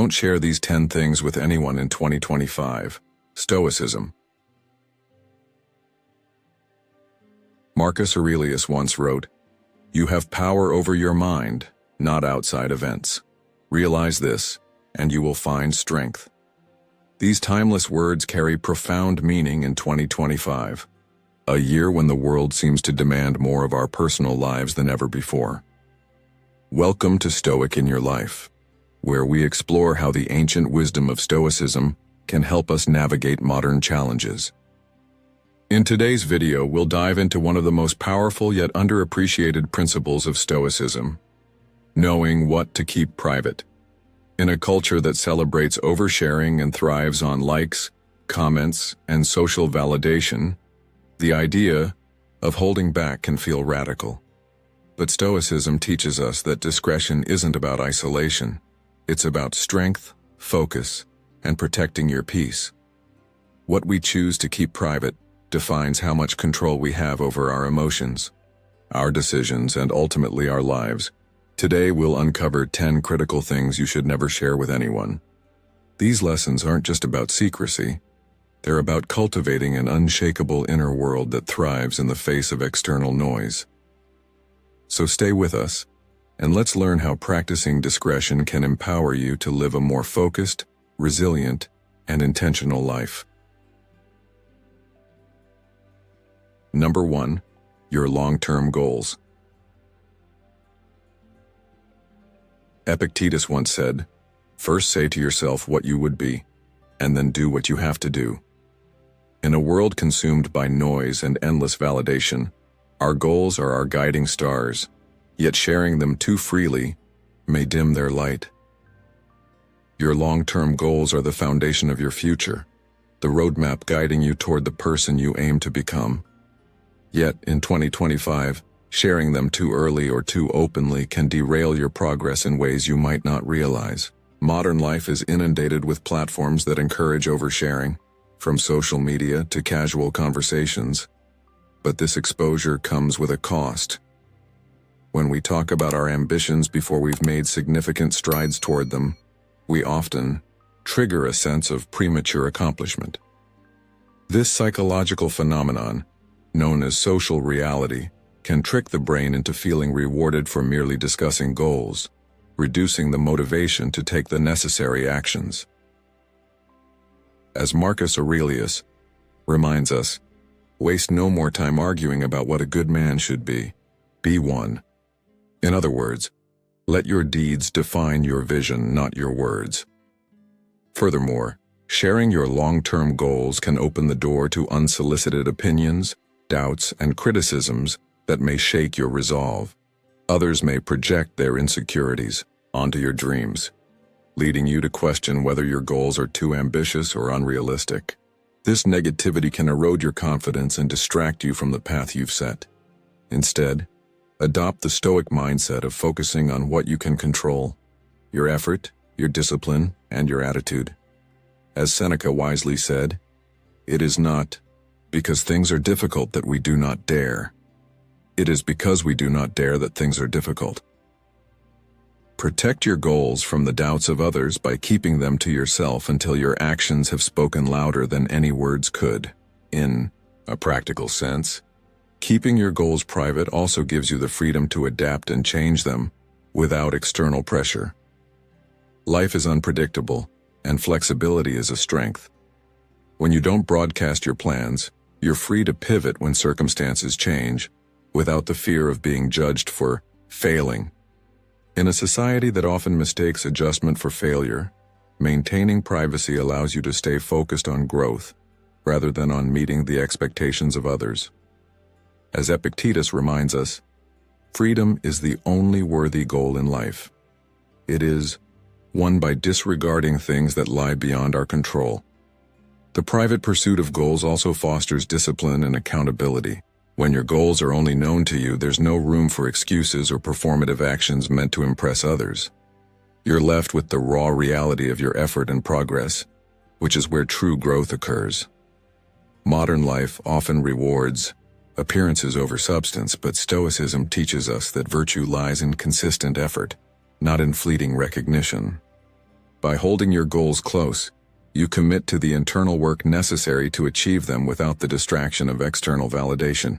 Don't share these 10 things with anyone in 2025. Stoicism. Marcus Aurelius once wrote, "You have power over your mind, not outside events. Realize this, and you will find strength." These timeless words carry profound meaning in 2025, a year when the world seems to demand more of our personal lives than ever before. Welcome to Stoic in Your Life, where we explore how the ancient wisdom of Stoicism can help us navigate modern challenges. In today's video, we'll dive into one of the most powerful yet underappreciated principles of Stoicism: knowing what to keep private. In a culture that celebrates oversharing and thrives on likes, comments, and social validation, the idea of holding back can feel radical. But Stoicism teaches us that discretion isn't about isolation. It's about strength, focus, and protecting your peace. What we choose to keep private defines how much control we have over our emotions, our decisions, and ultimately our lives. Today we'll uncover 10 critical things you should never share with anyone. These lessons aren't just about secrecy. They're about cultivating an unshakable inner world that thrives in the face of external noise. So stay with us, and let's learn how practicing discretion can empower you to live a more focused, resilient, and intentional life. Number 1. Your long-term goals. Epictetus once said, "First say to yourself what you would be, and then do what you have to do." In a world consumed by noise and endless validation, our goals are our guiding stars, yet sharing them too freely may dim their light. Your long-term goals are the foundation of your future, the roadmap guiding you toward the person you aim to become. Yet, in 2025, sharing them too early or too openly can derail your progress in ways you might not realize. Modern life is inundated with platforms that encourage oversharing, from social media to casual conversations. But this exposure comes with a cost. When we talk about our ambitions before we've made significant strides toward them, we often trigger a sense of premature accomplishment. This psychological phenomenon, known as social reality, can trick the brain into feeling rewarded for merely discussing goals, reducing the motivation to take the necessary actions. As Marcus Aurelius reminds us, waste no more time arguing about what a good man should be. Be one. In other words, let your deeds define your vision, not your words. Furthermore, sharing your long-term goals can open the door to unsolicited opinions, doubts, and criticisms that may shake your resolve. Others may project their insecurities onto your dreams, leading you to question whether your goals are too ambitious or unrealistic. This negativity can erode your confidence and distract you from the path you've set. Instead, adopt the Stoic mindset of focusing on what you can control: your effort, your discipline, and your attitude. As Seneca wisely said, "It is not because things are difficult that we do not dare. It is because we do not dare that things are difficult." Protect your goals from the doubts of others by keeping them to yourself until your actions have spoken louder than any words could. In a practical sense, keeping your goals private also gives you the freedom to adapt and change them without external pressure. Life is unpredictable, and flexibility is a strength. When you don't broadcast your plans, you're free to pivot when circumstances change, without the fear of being judged for failing. In a society that often mistakes adjustment for failure, maintaining privacy allows you to stay focused on growth, rather than on meeting the expectations of others. As Epictetus reminds us, freedom is the only worthy goal in life. It is won by disregarding things that lie beyond our control. The private pursuit of goals also fosters discipline and accountability. When your goals are only known to you, there's no room for excuses or performative actions meant to impress others. You're left with the raw reality of your effort and progress, which is where true growth occurs. Modern life often rewards appearances over substance, but Stoicism teaches us that virtue lies in consistent effort, not in fleeting recognition. By holding your goals close, you commit to the internal work necessary to achieve them without the distraction of external validation.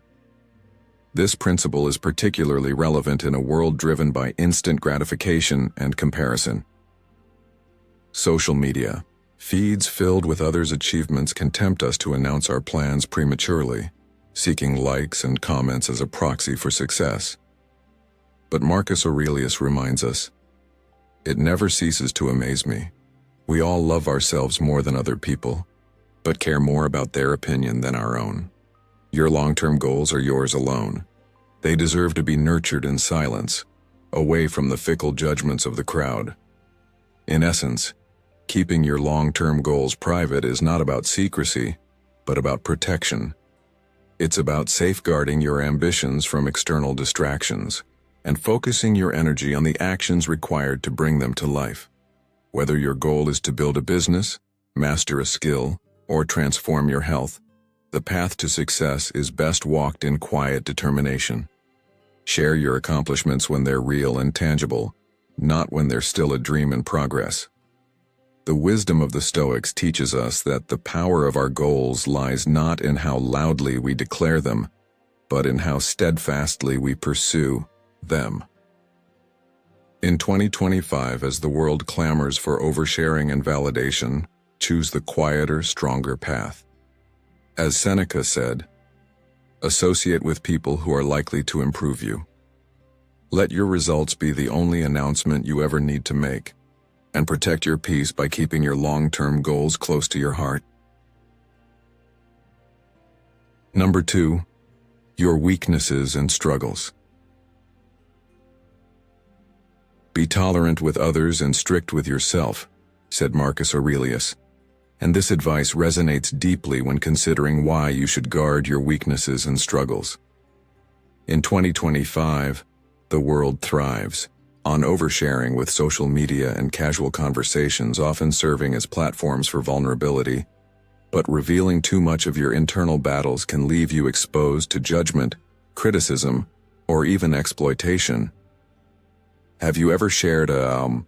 This principle is particularly relevant in a world driven by instant gratification and comparison. Social media feeds filled with others' achievements can tempt us to announce our plans prematurely, seeking likes and comments as a proxy for success. But Marcus Aurelius reminds us, "It never ceases to amaze me. We all love ourselves more than other people, but care more about their opinion than our own. Your long-term goals are yours alone. They deserve to be nurtured in silence, away from the fickle judgments of the crowd." In essence, keeping your long-term goals private is not about secrecy, but about protection. It's about safeguarding your ambitions from external distractions and focusing your energy on the actions required to bring them to life. Whether your goal is to build a business, master a skill, or transform your health, the path to success is best walked in quiet determination. Share your accomplishments when they're real and tangible, not when they're still a dream in progress. The wisdom of the Stoics teaches us that the power of our goals lies not in how loudly we declare them, but in how steadfastly we pursue them. In 2025, as the world clamors for oversharing and validation, choose the quieter, stronger path. As Seneca said, associate with people who are likely to improve you. Let your results be the only announcement you ever need to make, and protect your peace by keeping your long-term goals close to your heart. Number 2, your weaknesses and struggles. Be tolerant with others and strict with yourself, said Marcus Aurelius, and this advice resonates deeply when considering why you should guard your weaknesses and struggles. In 2025, the world thrives on oversharing, with social media and casual conversations often serving as platforms for vulnerability, but revealing too much of your internal battles can leave you exposed to judgment, criticism, or even exploitation. Have you ever shared a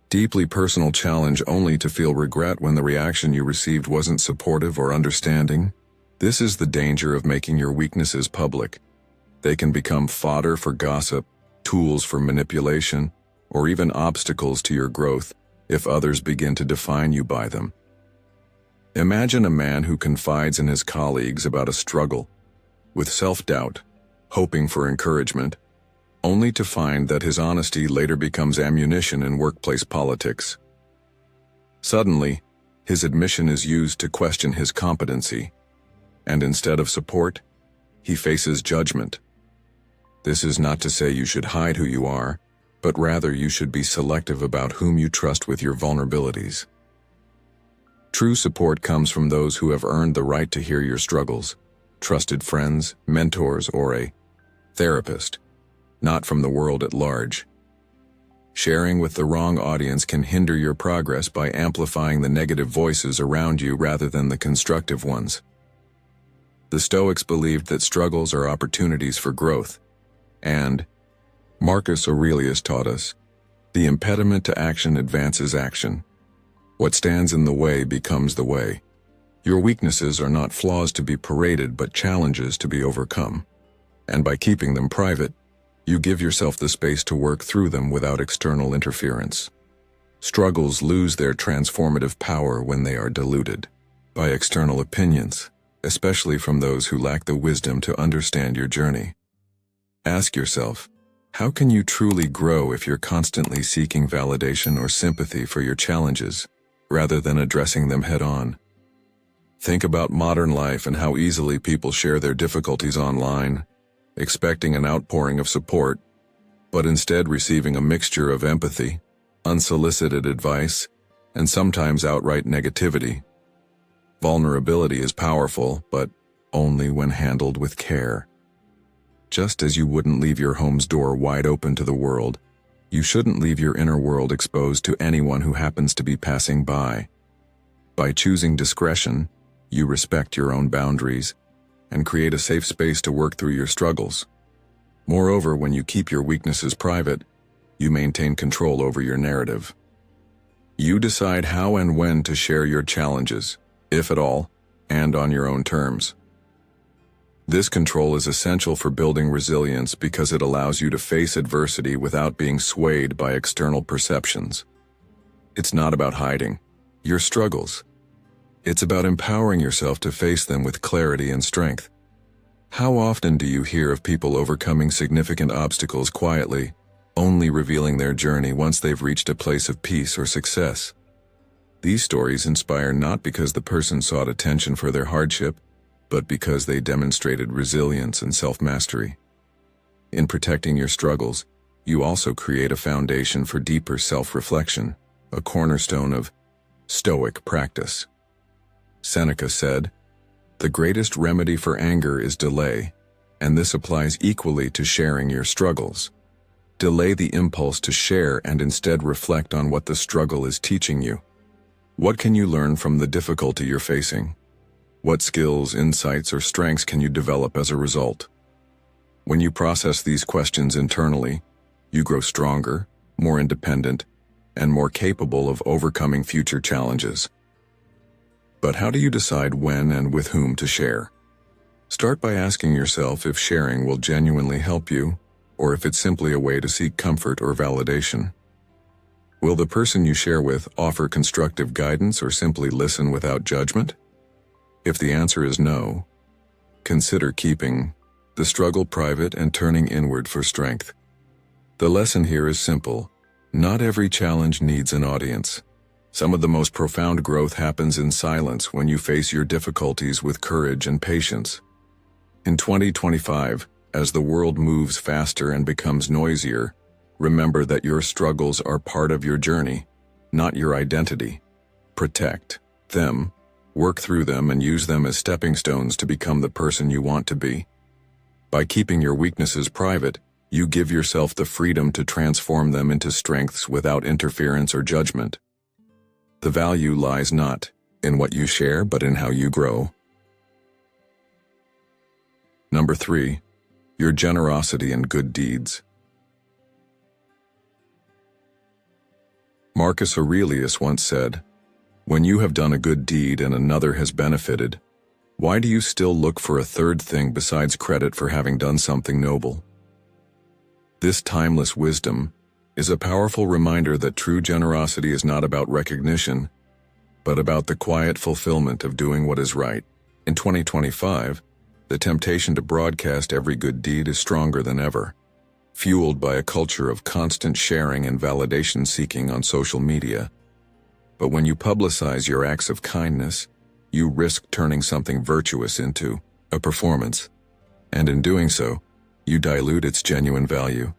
deeply personal challenge only to feel regret when the reaction you received wasn't supportive or understanding? This is the danger of making your weaknesses public. They can become fodder for gossip, tools for manipulation, or even obstacles to your growth if others begin to define you by them. Imagine a man who confides in his colleagues about a struggle, with self-doubt, hoping for encouragement, only to find that his honesty later becomes ammunition in workplace politics. Suddenly, his admission is used to question his competency, and instead of support, he faces judgment. This is not to say you should hide who you are, but rather you should be selective about whom you trust with your vulnerabilities. True support comes from those who have earned the right to hear your struggles, trusted friends, mentors, or a therapist, not from the world at large. Sharing with the wrong audience can hinder your progress by amplifying the negative voices around you rather than the constructive ones. The Stoics believed that struggles are opportunities for growth, and Marcus Aurelius taught us, the impediment to action advances action. What stands in the way becomes the way. Your weaknesses are not flaws to be paraded, but challenges to be overcome. And by keeping them private, you give yourself the space to work through them without external interference. Struggles lose their transformative power when they are diluted by external opinions, especially from those who lack the wisdom to understand your journey. Ask yourself, how can you truly grow if you're constantly seeking validation or sympathy for your challenges, rather than addressing them head-on? Think about modern life and how easily people share their difficulties online, expecting an outpouring of support, but instead receiving a mixture of empathy, unsolicited advice, and sometimes outright negativity. Vulnerability is powerful, but only when handled with care. Just as you wouldn't leave your home's door wide open to the world, you shouldn't leave your inner world exposed to anyone who happens to be passing by. By choosing discretion, you respect your own boundaries and create a safe space to work through your struggles. Moreover, when you keep your weaknesses private, you maintain control over your narrative. You decide how and when to share your challenges, if at all, and on your own terms. This control is essential for building resilience because it allows you to face adversity without being swayed by external perceptions. It's not about hiding your struggles. It's about empowering yourself to face them with clarity and strength. How often do you hear of people overcoming significant obstacles quietly, only revealing their journey once they've reached a place of peace or success? These stories inspire not because the person sought attention for their hardship, but because they demonstrated resilience and self-mastery. In protecting your struggles, you also create a foundation for deeper self-reflection, a cornerstone of Stoic practice. Seneca said, "The greatest remedy for anger is delay, and this applies equally to sharing your struggles. Delay the impulse to share and instead reflect on what the struggle is teaching you. What can you learn from the difficulty you're facing? What skills, insights, or strengths can you develop as a result? When you process these questions internally, you grow stronger, more independent, and more capable of overcoming future challenges." But how do you decide when and with whom to share? Start by asking yourself if sharing will genuinely help you, or if it's simply a way to seek comfort or validation. Will the person you share with offer constructive guidance or simply listen without judgment? If the answer is no, consider keeping the struggle private and turning inward for strength. The lesson here is simple. Not every challenge needs an audience. Some of the most profound growth happens in silence when you face your difficulties with courage and patience. In 2025, as the world moves faster and becomes noisier, remember that your struggles are part of your journey, not your identity. Protect them, work through them, and use them as stepping stones to become the person you want to be. By keeping your weaknesses private, you give yourself the freedom to transform them into strengths without interference or judgment. The value lies not in what you share, but in how you grow. Number 3, your generosity and good deeds. Marcus Aurelius once said, "When you have done a good deed and another has benefited, why do you still look for a third thing besides credit for having done something noble?" This timeless wisdom is a powerful reminder that true generosity is not about recognition, but about the quiet fulfillment of doing what is right. In 2025, the temptation to broadcast every good deed is stronger than ever, fueled by a culture of constant sharing and validation seeking on social media. But when you publicize your acts of kindness, you risk turning something virtuous into a performance, and in doing so, you dilute its genuine value.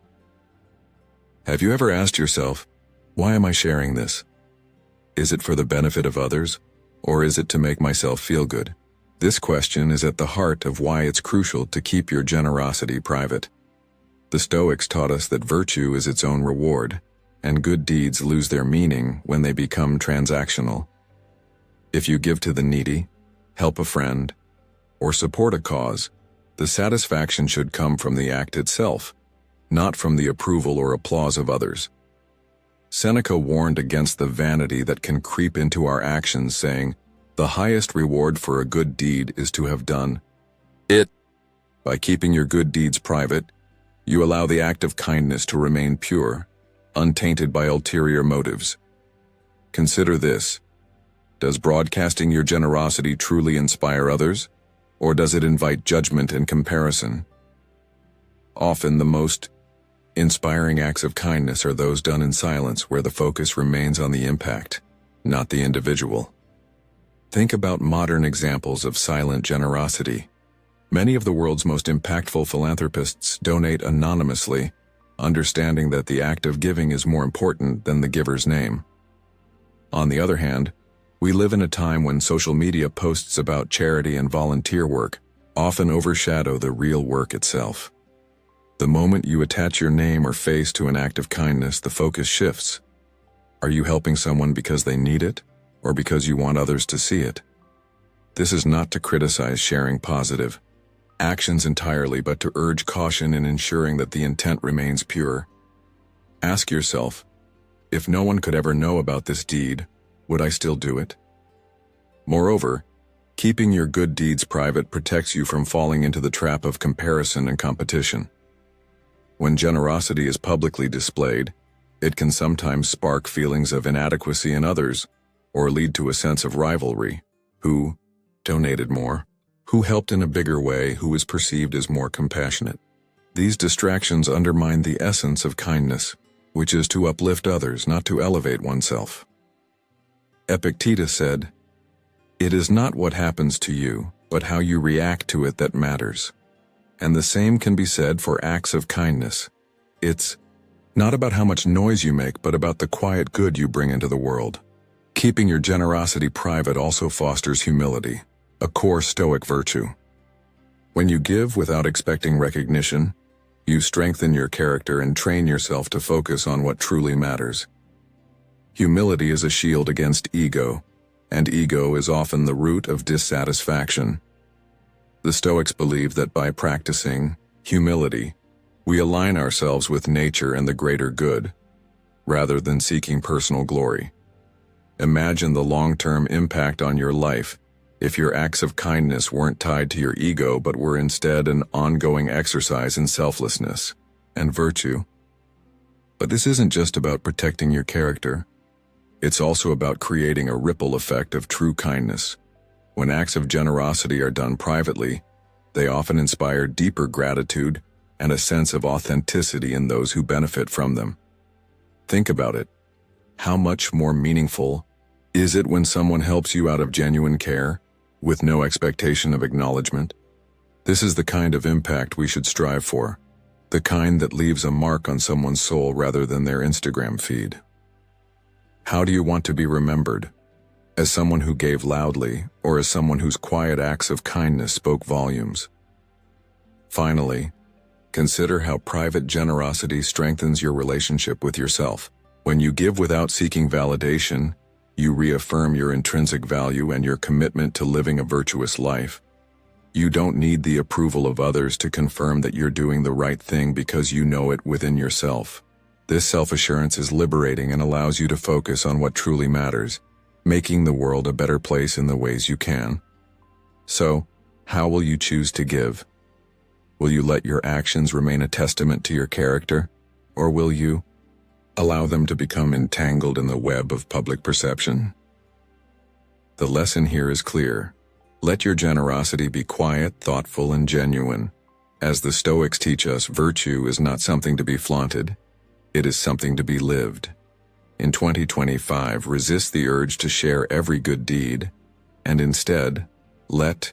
Have you ever asked yourself, why am I sharing this? Is it for the benefit of others, or is it to make myself feel good? This question is at the heart of why it's crucial to keep your generosity private. The Stoics taught us that virtue is its own reward, and good deeds lose their meaning when they become transactional. If you give to the needy, help a friend, or support a cause, the satisfaction should come from the act itself, not from the approval or applause of others. Seneca warned against the vanity that can creep into our actions, saying, "The highest reward for a good deed is to have done it." By keeping your good deeds private, you allow the act of kindness to remain pure, untainted by ulterior motives. Consider this. Does broadcasting your generosity truly inspire others, or does it invite judgment and comparison? Often the most inspiring acts of kindness are those done in silence, where the focus remains on the impact, not the individual. Think about modern examples of silent generosity. Many of the world's most impactful philanthropists donate anonymously, understanding that the act of giving is more important than the giver's name. On the other hand, we live in a time when social media posts about charity and volunteer work often overshadow the real work itself. The moment you attach your name or face to an act of kindness, the focus shifts. Are you helping someone because they need it, or because you want others to see it? This is not to criticize sharing positive actions entirely, but to urge caution in ensuring that the intent remains pure. Ask yourself, If no one could ever know about this deed, would I still do it? Moreover, keeping your good deeds private protects you from falling into the trap of comparison and competition. When generosity is publicly displayed, it can sometimes spark feelings of inadequacy in others, or lead to a sense of rivalry. Who donated more? Who helped in a bigger way? Who is perceived as more compassionate? These distractions undermine the essence of kindness, which is to uplift others, not to elevate oneself. Epictetus said, "It is not what happens to you, but how you react to it that matters." And the same can be said for acts of kindness. It's not about how much noise you make, but about the quiet good you bring into the world. Keeping your generosity private also fosters humility, a core Stoic virtue. When you give without expecting recognition, you strengthen your character and train yourself to focus on what truly matters. Humility is a shield against ego, and ego is often the root of dissatisfaction. The Stoics believe that by practicing humility, we align ourselves with nature and the greater good, rather than seeking personal glory. Imagine the long-term impact on your life if your acts of kindness weren't tied to your ego but were instead an ongoing exercise in selflessness and virtue. But this isn't just about protecting your character. It's also about creating a ripple effect of true kindness. When acts of generosity are done privately, they often inspire deeper gratitude and a sense of authenticity in those who benefit from them. Think about it. How much more meaningful is it when someone helps you out of genuine care, with no expectation of acknowledgement? This is the kind of impact we should strive for, the kind that leaves a mark on someone's soul rather than their Instagram feed. How do you want to be remembered? As someone who gave loudly, or as someone whose quiet acts of kindness spoke volumes? Finally, consider how private generosity strengthens your relationship with yourself. When you give without seeking validation, you reaffirm your intrinsic value and your commitment to living a virtuous life. You don't need the approval of others to confirm that you're doing the right thing because you know it within yourself. This self-assurance is liberating and allows you to focus on what truly matters, making the world a better place in the ways you can. So, how will you choose to give? Will you let your actions remain a testament to your character, or will you allow them to become entangled in the web of public perception? The lesson here is clear. Let your generosity be quiet, thoughtful, and genuine. As the Stoics teach us, virtue is not something to be flaunted. It is something to be lived. In 2025, resist the urge to share every good deed, and instead, let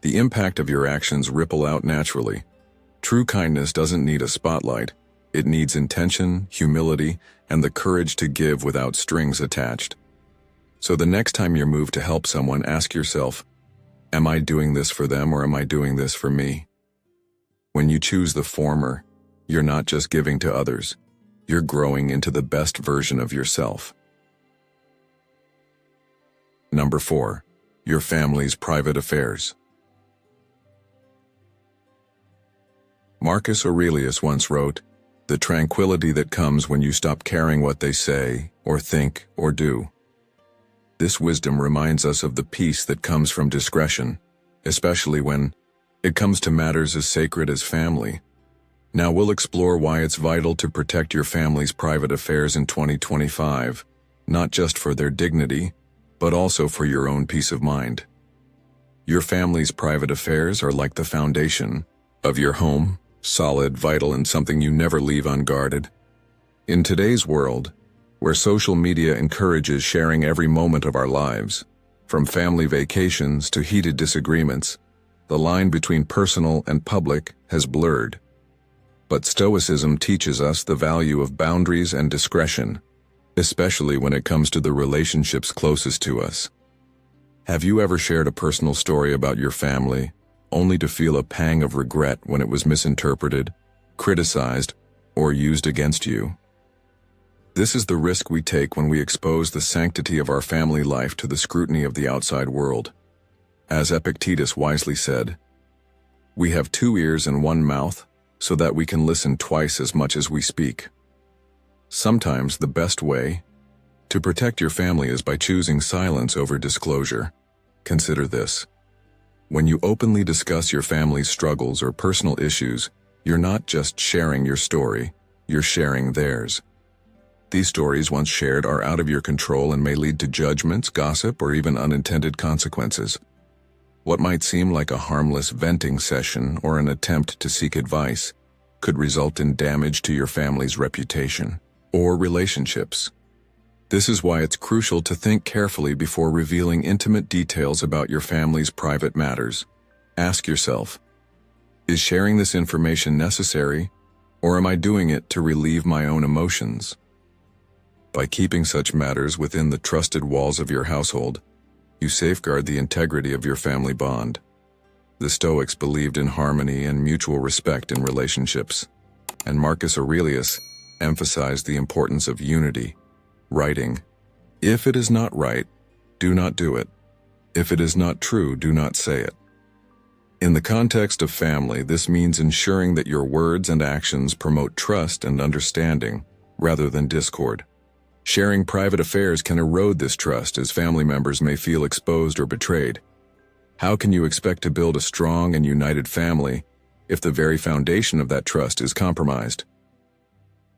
the impact of your actions ripple out naturally. True kindness doesn't need a spotlight. It needs intention, humility, and the courage to give without strings attached. So the next time you're moved to help someone, ask yourself, am I doing this for them or am I doing this for me? When you choose the former, you're not just giving to others. You're growing into the best version of yourself. Number 4. Your family's private affairs. Marcus Aurelius once wrote, "The tranquility that comes when you stop caring what they say, or think, or do." This wisdom reminds us of the peace that comes from discretion, especially when it comes to matters as sacred as family. Now we'll explore why it's vital to protect your family's private affairs in 2025, not just for their dignity, but also for your own peace of mind. Your family's private affairs are like the foundation of your home, solid, vital, and something you never leave unguarded. In today's world, where social media encourages sharing every moment of our lives, from family vacations to heated disagreements, the line between personal and public has blurred. But Stoicism teaches us the value of boundaries and discretion, especially when it comes to the relationships closest to us. Have you ever shared a personal story about your family, only to feel a pang of regret when it was misinterpreted, criticized, or used against you? This is the risk we take when we expose the sanctity of our family life to the scrutiny of the outside world. As Epictetus wisely said, "We have 2 ears and 1 mouth, so that we can listen twice as much as we speak." Sometimes the best way to protect your family is by choosing silence over disclosure. Consider this. When you openly discuss your family's struggles or personal issues, you're not just sharing your story, you're sharing theirs. These stories, once shared, are out of your control and may lead to judgments, gossip, or even unintended consequences. What might seem like a harmless venting session or an attempt to seek advice could result in damage to your family's reputation or relationships. This is why it's crucial to think carefully before revealing intimate details about your family's private matters. Ask yourself, is sharing this information necessary, or am I doing it to relieve my own emotions? By keeping such matters within the trusted walls of your household, you safeguard the integrity of your family bond. The Stoics believed in harmony and mutual respect in relationships, and Marcus Aurelius emphasized the importance of unity, writing, "If it is not right, do not do it. If it is not true, do not say it." In the context of family, this means ensuring that your words and actions promote trust and understanding rather than discord. Sharing private affairs can erode this trust, as family members may feel exposed or betrayed. How can you expect to build a strong and united family if the very foundation of that trust is compromised?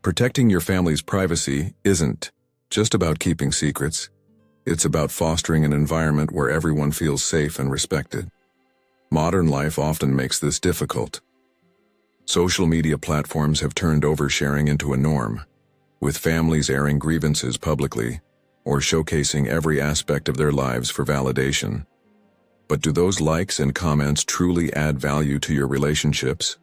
Protecting your family's privacy isn't just about keeping secrets. It's about fostering an environment where everyone feels safe and respected. Modern life often makes this difficult. Social media platforms have turned oversharing into a norm, with families airing grievances publicly or showcasing every aspect of their lives for validation. But do those likes and comments truly add value to your relationships?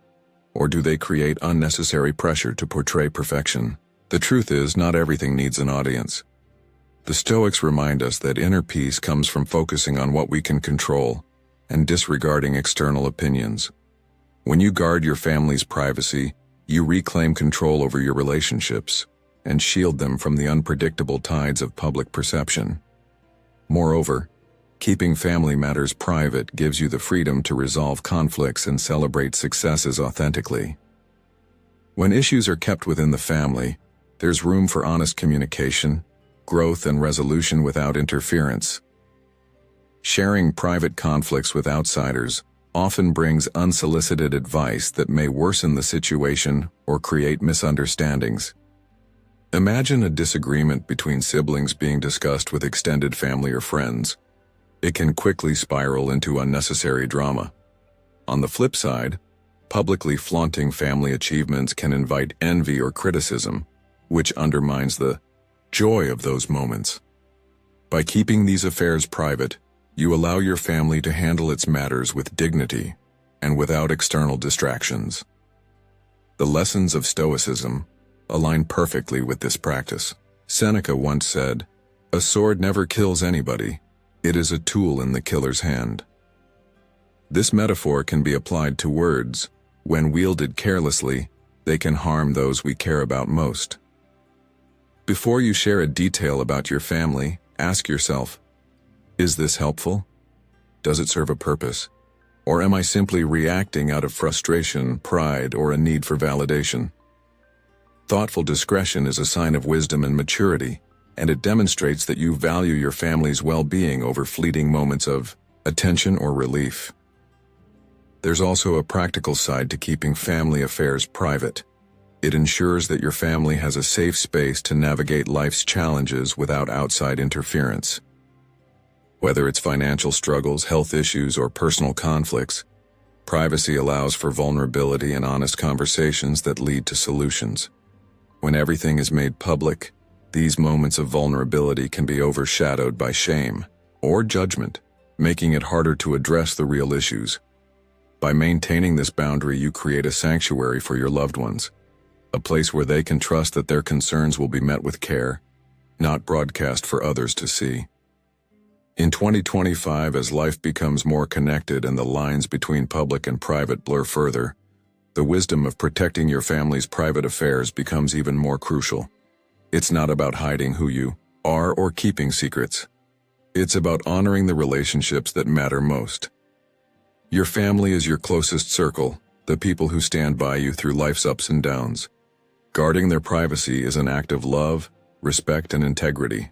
Or do they create unnecessary pressure to portray perfection? The truth is, not everything needs an audience. The Stoics remind us that inner peace comes from focusing on what we can control and disregarding external opinions. When you guard your family's privacy, you reclaim control over your relationships and shield them from the unpredictable tides of public perception. Moreover, keeping family matters private gives you the freedom to resolve conflicts and celebrate successes authentically. When issues are kept within the family, there's room for honest communication, growth, and resolution without interference. Sharing private conflicts with outsiders often brings unsolicited advice that may worsen the situation or create misunderstandings. Imagine a disagreement between siblings being discussed with extended family or friends. It can quickly spiral into unnecessary drama. On the flip side, publicly flaunting family achievements can invite envy or criticism, which undermines the joy of those moments. By keeping these affairs private, you allow your family to handle its matters with dignity and without external distractions. The lessons of Stoicism align perfectly with this practice. Seneca once said, "A sword never kills anybody. It is a tool in the killer's hand." This metaphor can be applied to words. When wielded carelessly, they can harm those we care about most. Before you share a detail about your family, ask yourself, is this helpful? Does it serve a purpose? Or am I simply reacting out of frustration, pride, or a need for validation? Thoughtful discretion is a sign of wisdom and maturity, and it demonstrates that you value your family's well-being over fleeting moments of attention or relief. There's also a practical side to keeping family affairs private. It ensures that your family has a safe space to navigate life's challenges without outside interference. Whether it's financial struggles, health issues, or personal conflicts, privacy allows for vulnerability and honest conversations that lead to solutions. When everything is made public, these moments of vulnerability can be overshadowed by shame or judgment, making it harder to address the real issues. By maintaining this boundary, you create a sanctuary for your loved ones, a place where they can trust that their concerns will be met with care, not broadcast for others to see. In 2025, as life becomes more connected and the lines between public and private blur further, the wisdom of protecting your family's private affairs becomes even more crucial. It's not about hiding who you are or keeping secrets. It's about honoring the relationships that matter most. Your family is your closest circle, the people who stand by you through life's ups and downs. Guarding their privacy is an act of love, respect, and integrity.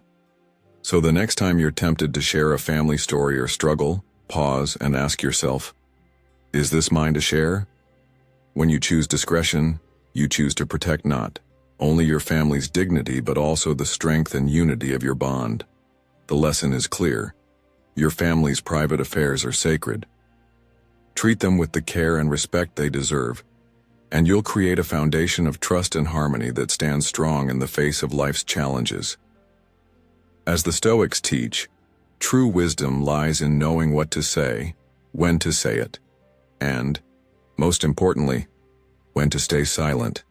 So the next time you're tempted to share a family story or struggle, pause and ask yourself, is this mine to share? When you choose discretion, you choose to protect not only your family's dignity but also the strength and unity of your bond. The lesson is clear. Your family's private affairs are sacred. Treat them with the care and respect they deserve, and you'll create a foundation of trust and harmony that stands strong in the face of life's challenges. As the Stoics teach, true wisdom lies in knowing what to say, when to say it, and, most importantly, when to stay silent.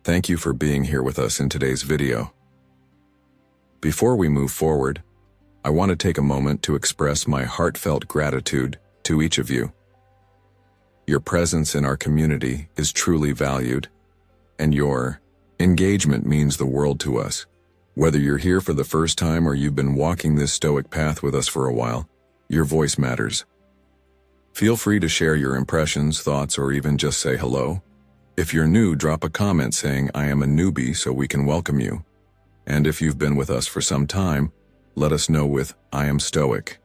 Thank you for being here with us in today's video. Before we move forward, I want to take a moment to express my heartfelt gratitude to each of you. Your presence in our community is truly valued, and your engagement means the world to us. Whether you're here for the first time or you've been walking this Stoic path with us for a while, your voice matters. Feel free to share your impressions, thoughts, or even just say hello. If you're new, drop a comment saying, "I am a newbie," so we can welcome you. And if you've been with us for some time, let us know with, "I am Stoic."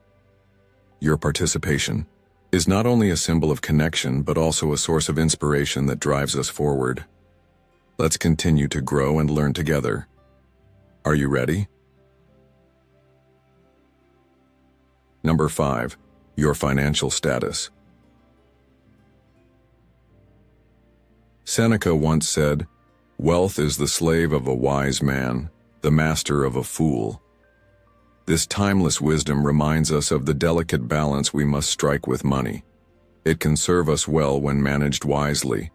Your participation is not only a symbol of connection, but also a source of inspiration that drives us forward. Let's continue to grow and learn together. Are you ready? Number 5. Your financial status. Seneca once said, "Wealth is the slave of a wise man, the master of a fool." This timeless wisdom reminds us of the delicate balance we must strike with money. It can serve us well when managed wisely,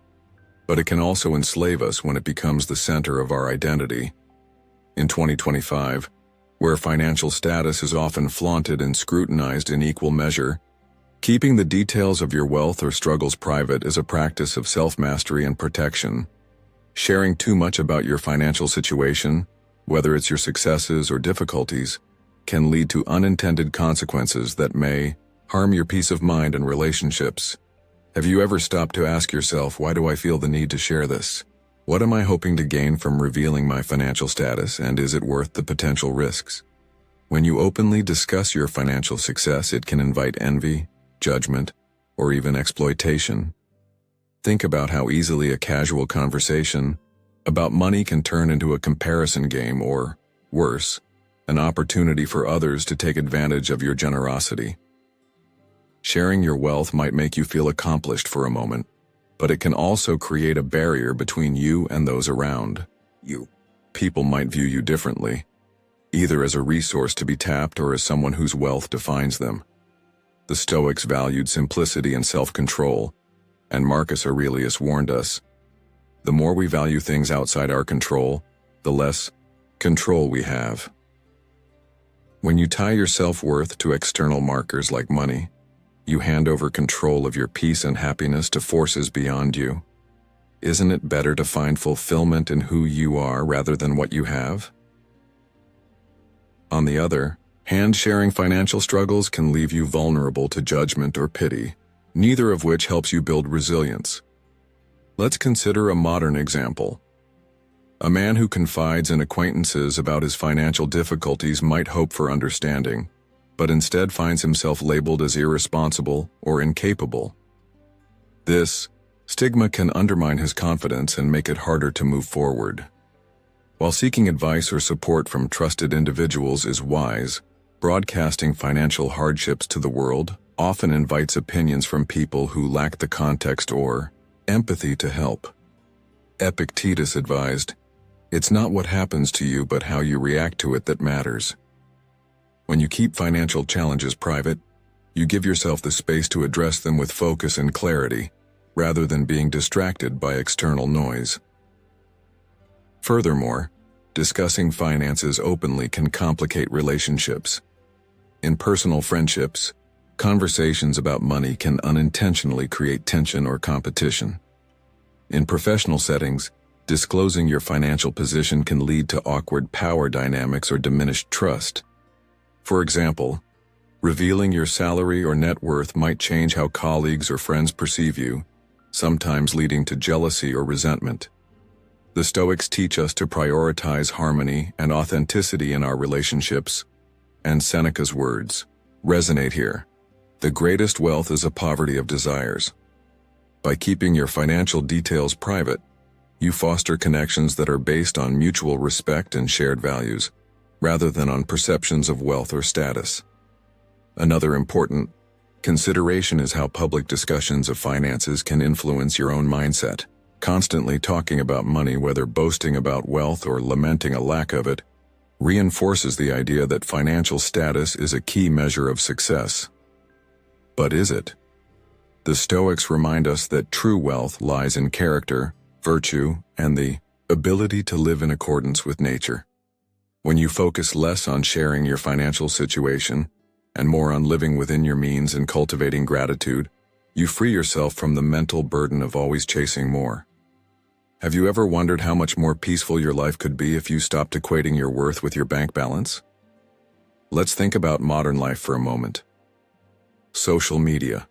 but it can also enslave us when it becomes the center of our identity. In 2025, where financial status is often flaunted and scrutinized in equal measure, keeping the details of your wealth or struggles private is a practice of self-mastery and protection. Sharing too much about your financial situation, whether it's your successes or difficulties, can lead to unintended consequences that may harm your peace of mind and relationships. Have you ever stopped to ask yourself, why do I feel the need to share this? What am I hoping to gain from revealing my financial status, and is it worth the potential risks? When you openly discuss your financial success, it can invite envy, judgment, or even exploitation. Think about how easily a casual conversation about money can turn into a comparison game or, worse, an opportunity for others to take advantage of your generosity. Sharing your wealth might make you feel accomplished for a moment, but it can also create a barrier between you and those around you. People might view you differently, either as a resource to be tapped or as someone whose wealth defines them. The Stoics valued simplicity and self-control, and Marcus Aurelius warned us, the more we value things outside our control, the less control we have. When you tie your self-worth to external markers like money, you hand over control of your peace and happiness to forces beyond you. Isn't it better to find fulfillment in who you are rather than what you have? On the other hand, sharing financial struggles can leave you vulnerable to judgment or pity, neither of which helps you build resilience. Let's consider a modern example. A man who confides in acquaintances about his financial difficulties might hope for understanding, but instead finds himself labeled as irresponsible or incapable. This stigma can undermine his confidence and make it harder to move forward. While seeking advice or support from trusted individuals is wise, broadcasting financial hardships to the world often invites opinions from people who lack the context or empathy to help. Epictetus advised, "It's not what happens to you but how you react to it that matters." When you keep financial challenges private, you give yourself the space to address them with focus and clarity, rather than being distracted by external noise. Furthermore, discussing finances openly can complicate relationships. In personal friendships, conversations about money can unintentionally create tension or competition. In professional settings, disclosing your financial position can lead to awkward power dynamics or diminished trust. For example, revealing your salary or net worth might change how colleagues or friends perceive you, sometimes leading to jealousy or resentment. The Stoics teach us to prioritize harmony and authenticity in our relationships, and Seneca's words resonate here. The greatest wealth is a poverty of desires. By keeping your financial details private, you foster connections that are based on mutual respect and shared values, rather than on perceptions of wealth or status. Another important consideration is how public discussions of finances can influence your own mindset. Constantly talking about money, whether boasting about wealth or lamenting a lack of it, reinforces the idea that financial status is a key measure of success. But is it? The Stoics remind us that true wealth lies in character, virtue, and the ability to live in accordance with nature. When you focus less on sharing your financial situation and more on living within your means and cultivating gratitude, you free yourself from the mental burden of always chasing more. Have you ever wondered how much more peaceful your life could be if you stopped equating your worth with your bank balance? Let's think about modern life for a moment. Social media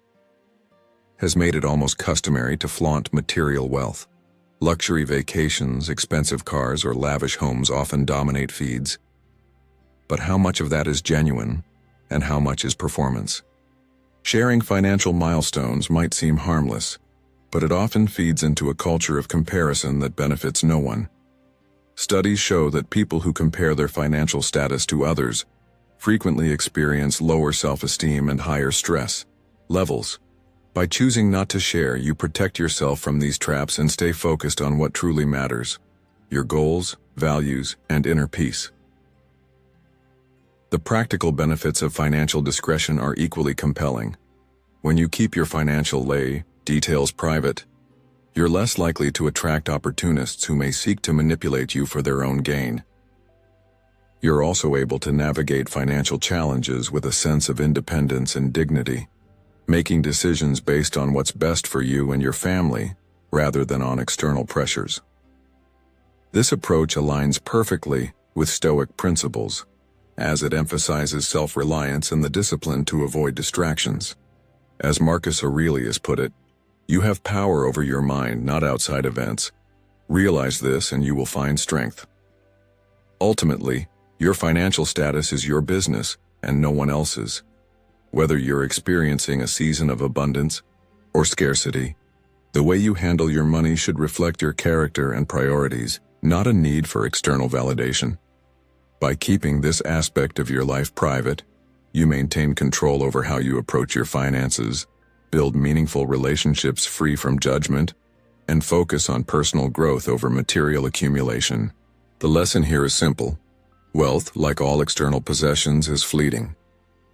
has made it almost customary to flaunt material wealth. Luxury vacations, expensive cars, or lavish homes often dominate feeds. But how much of that is genuine, and how much is performance? Sharing financial milestones might seem harmless, but it often feeds into a culture of comparison that benefits no one. Studies show that people who compare their financial status to others frequently experience lower self-esteem and higher stress levels. By choosing not to share, you protect yourself from these traps and stay focused on what truly matters: your goals, values, and inner peace. The practical benefits of financial discretion are equally compelling. When you keep your financial details private, you're less likely to attract opportunists who may seek to manipulate you for their own gain. You're also able to navigate financial challenges with a sense of independence and dignity, making decisions based on what's best for you and your family, rather than on external pressures. This approach aligns perfectly with Stoic principles, as it emphasizes self-reliance and the discipline to avoid distractions. As Marcus Aurelius put it, "You have power over your mind, not outside events. Realize this and you will find strength." Ultimately, your financial status is your business and no one else's. Whether you're experiencing a season of abundance or scarcity, the way you handle your money should reflect your character and priorities, not a need for external validation. By keeping this aspect of your life private, you maintain control over how you approach your finances, build meaningful relationships free from judgment, and focus on personal growth over material accumulation. The lesson here is simple. Wealth, like all external possessions, is fleeting.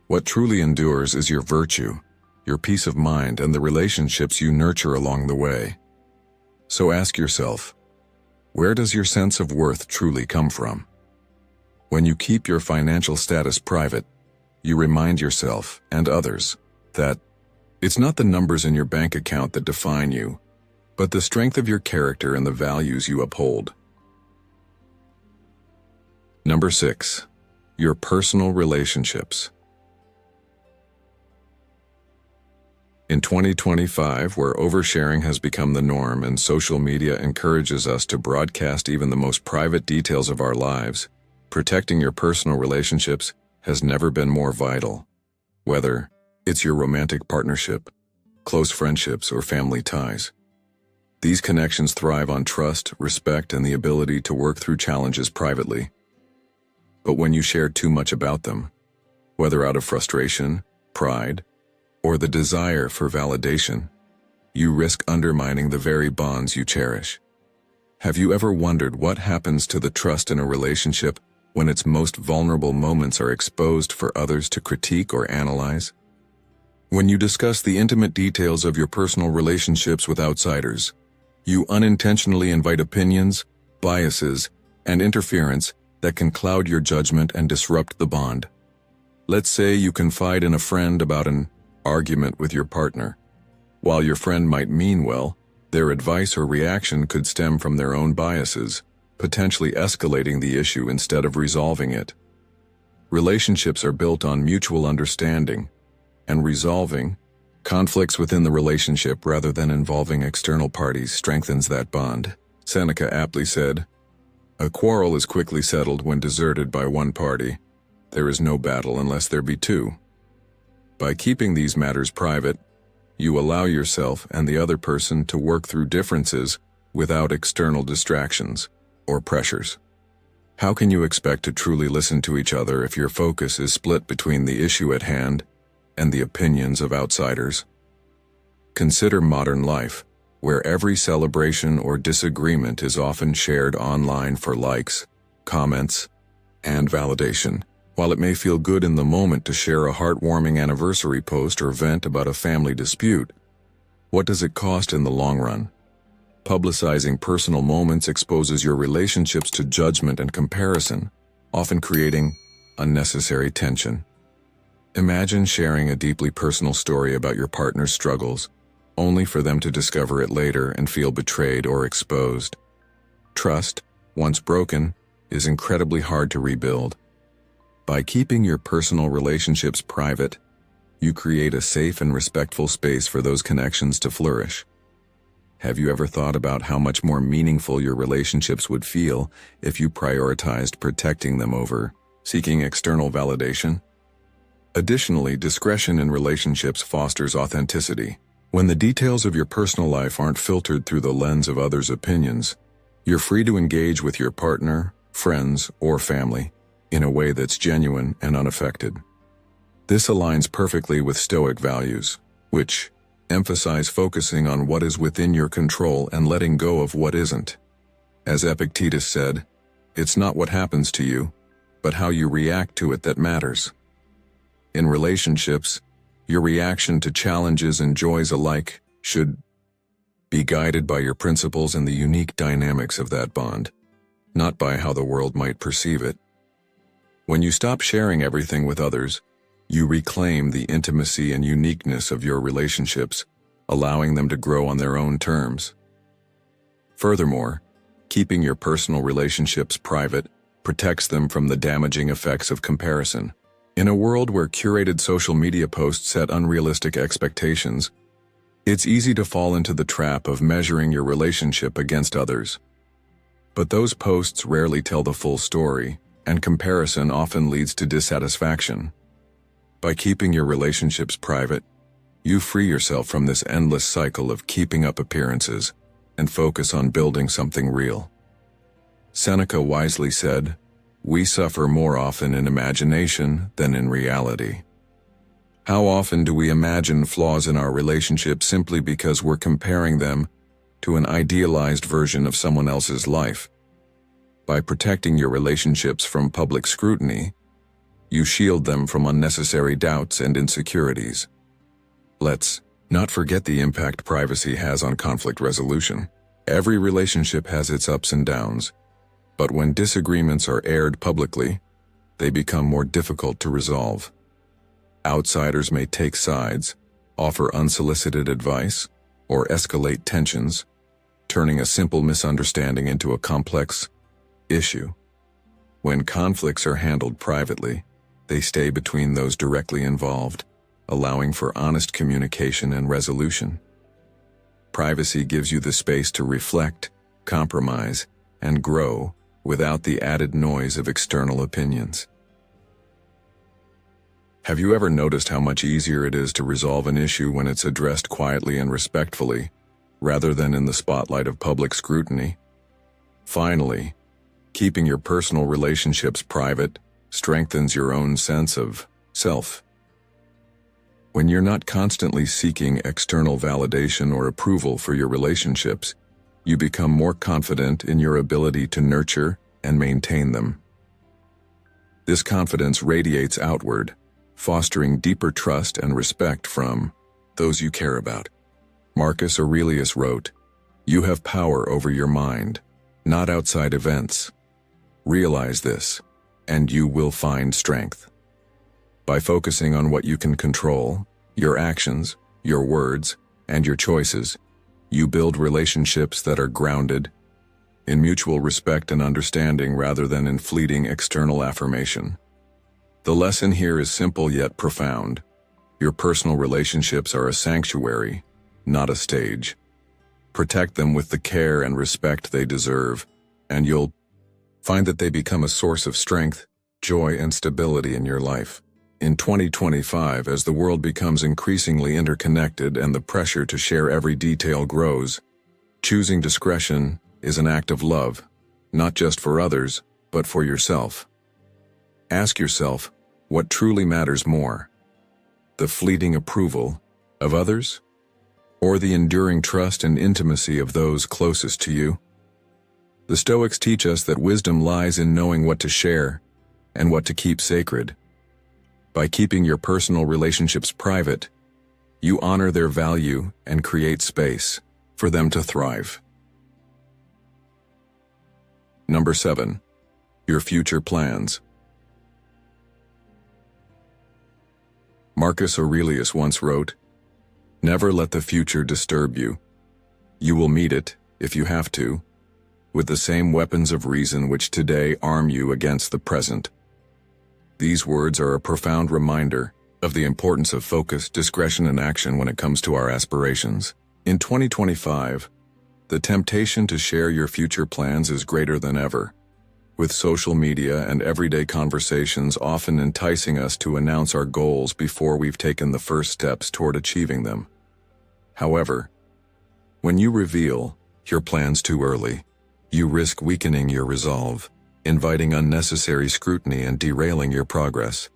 What truly endures is your virtue, your peace of mind, and the relationships you nurture along the way. So ask yourself, where does your sense of worth truly come from? When you keep your financial status private, you remind yourself and others that it's not the numbers in your bank account that define you, but the strength of your character and the values you uphold. Number 6, your personal relationships. In 2025, where oversharing has become the norm and social media encourages us to broadcast even the most private details of our lives, protecting your personal relationships has never been more vital. Whether it's your romantic partnership, close friendships, or family ties, these connections thrive on trust, respect, and the ability to work through challenges privately. But when you share too much about them, whether out of frustration, pride, or the desire for validation, you risk undermining the very bonds you cherish. Have you ever wondered what happens to the trust in a relationship when its most vulnerable moments are exposed for others to critique or analyze? When you discuss the intimate details of your personal relationships with outsiders, you unintentionally invite opinions, biases, and interference that can cloud your judgment and disrupt the bond. Let's say you confide in a friend about an argument with your partner. While your friend might mean well, their advice or reaction could stem from their own biases, potentially escalating the issue instead of resolving it. Relationships are built on mutual understanding, and resolving conflicts within the relationship rather than involving external parties strengthens that bond. Seneca aptly said, "A quarrel is quickly settled when deserted by one party. There is no battle unless there be two." By keeping these matters private, you allow yourself and the other person to work through differences without external distractions or pressures. How can you expect to truly listen to each other if your focus is split between the issue at hand and the opinions of outsiders? Consider modern life, where every celebration or disagreement is often shared online for likes, comments, and validation. While it may feel good in the moment to share a heartwarming anniversary post or vent about a family dispute, what does it cost in the long run? Publicizing personal moments exposes your relationships to judgment and comparison, often creating unnecessary tension. Imagine sharing a deeply personal story about your partner's struggles, only for them to discover it later and feel betrayed or exposed. Trust, once broken, is incredibly hard to rebuild. By keeping your personal relationships private, you create a safe and respectful space for those connections to flourish. Have you ever thought about how much more meaningful your relationships would feel if you prioritized protecting them over seeking external validation? Additionally, discretion in relationships fosters authenticity. When the details of your personal life aren't filtered through the lens of others' opinions, you're free to engage with your partner, friends, or family in a way that's genuine and unaffected. This aligns perfectly with Stoic values, which emphasize focusing on what is within your control and letting go of what isn't. As Epictetus said, "It's not what happens to you, but how you react to it that matters." In relationships, your reaction to challenges and joys alike should be guided by your principles and the unique dynamics of that bond, not by how the world might perceive it. When you stop sharing everything with others, you reclaim the intimacy and uniqueness of your relationships, allowing them to grow on their own terms. Furthermore, keeping your personal relationships private protects them from the damaging effects of comparison. In a world where curated social media posts set unrealistic expectations, it's easy to fall into the trap of measuring your relationship against others. But those posts rarely tell the full story, and comparison often leads to dissatisfaction. By keeping your relationships private, you free yourself from this endless cycle of keeping up appearances and focus on building something real. Seneca wisely said, "We suffer more often in imagination than in reality." How often do we imagine flaws in our relationships simply because we're comparing them to an idealized version of someone else's life? By protecting your relationships from public scrutiny, you shield them from unnecessary doubts and insecurities. Let's not forget the impact privacy has on conflict resolution. Every relationship has its ups and downs, but when disagreements are aired publicly, they become more difficult to resolve. Outsiders may take sides, offer unsolicited advice, or escalate tensions, turning a simple misunderstanding into a complex issue. When conflicts are handled privately, they stay between those directly involved, allowing for honest communication and resolution. Privacy gives you the space to reflect, compromise, and grow without the added noise of external opinions. Have you ever noticed how much easier it is to resolve an issue when it's addressed quietly and respectfully, rather than in the spotlight of public scrutiny? Finally, keeping your personal relationships private strengthens your own sense of self. When you're not constantly seeking external validation or approval for your relationships, you become more confident in your ability to nurture and maintain them. This confidence radiates outward, fostering deeper trust and respect from those you care about. Marcus Aurelius wrote, "You have power over your mind, not outside events. Realize this, and you will find strength." By focusing on what you can control, your actions, your words, and your choices, you build relationships that are grounded in mutual respect and understanding rather than in fleeting external affirmation. The lesson here is simple yet profound. Your personal relationships are a sanctuary, not a stage. Protect them with the care and respect they deserve, and you'll find that they become a source of strength, joy, and stability in your life. In 2025, as the world becomes increasingly interconnected and the pressure to share every detail grows, choosing discretion is an act of love, not just for others, but for yourself. Ask yourself, what truly matters more? The fleeting approval of others, or the enduring trust and intimacy of those closest to you? The Stoics teach us that wisdom lies in knowing what to share and what to keep sacred. By keeping your personal relationships private, you honor their value and create space for them to thrive. Number 7. Your future plans. Marcus Aurelius once wrote, "Never let the future disturb you. You will meet it, if you have to, with the same weapons of reason which today arm you against the present." These words are a profound reminder of the importance of focus, discretion, and action when it comes to our aspirations. In 2025, the temptation to share your future plans is greater than ever, with social media and everyday conversations often enticing us to announce our goals before we've taken the first steps toward achieving them. However, when you reveal your plans too early, you risk weakening your resolve, inviting unnecessary scrutiny and derailing your progress.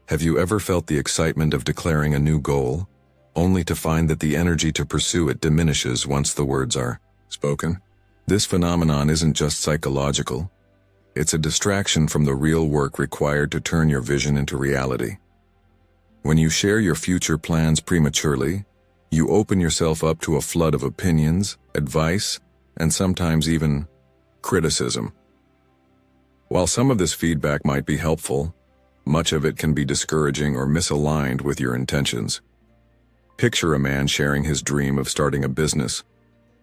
Have you ever felt the excitement of declaring a new goal, only to find that the energy to pursue it diminishes once the words are spoken? This phenomenon isn't just psychological. It's a distraction from the real work required to turn your vision into reality. When you share your future plans prematurely, you open yourself up to a flood of opinions, advice, and sometimes even criticism. While some of this feedback might be helpful, much of it can be discouraging or misaligned with your intentions. Picture a man sharing his dream of starting a business,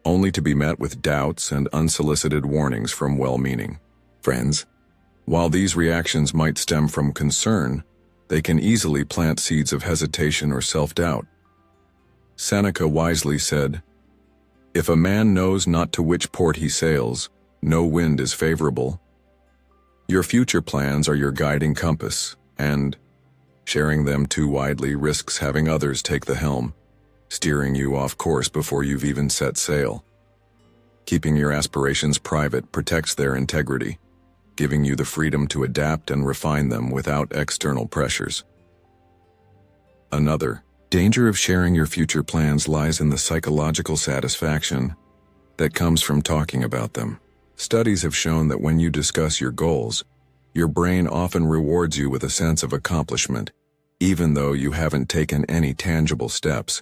only to be met with doubts and unsolicited warnings from well-meaning friends. While these reactions might stem from concern, they can easily plant seeds of hesitation or self-doubt. Seneca wisely said, "If a man knows not to which port he sails, no wind is favorable." Your future plans are your guiding compass, and sharing them too widely risks having others take the helm, steering you off course before you've even set sail. Keeping your aspirations private protects their integrity, giving you the freedom to adapt and refine them without external pressures. Another danger of sharing your future plans lies in the psychological satisfaction that comes from talking about them. Studies have shown that when you discuss your goals, your brain often rewards you with a sense of accomplishment, even though you haven't taken any tangible steps.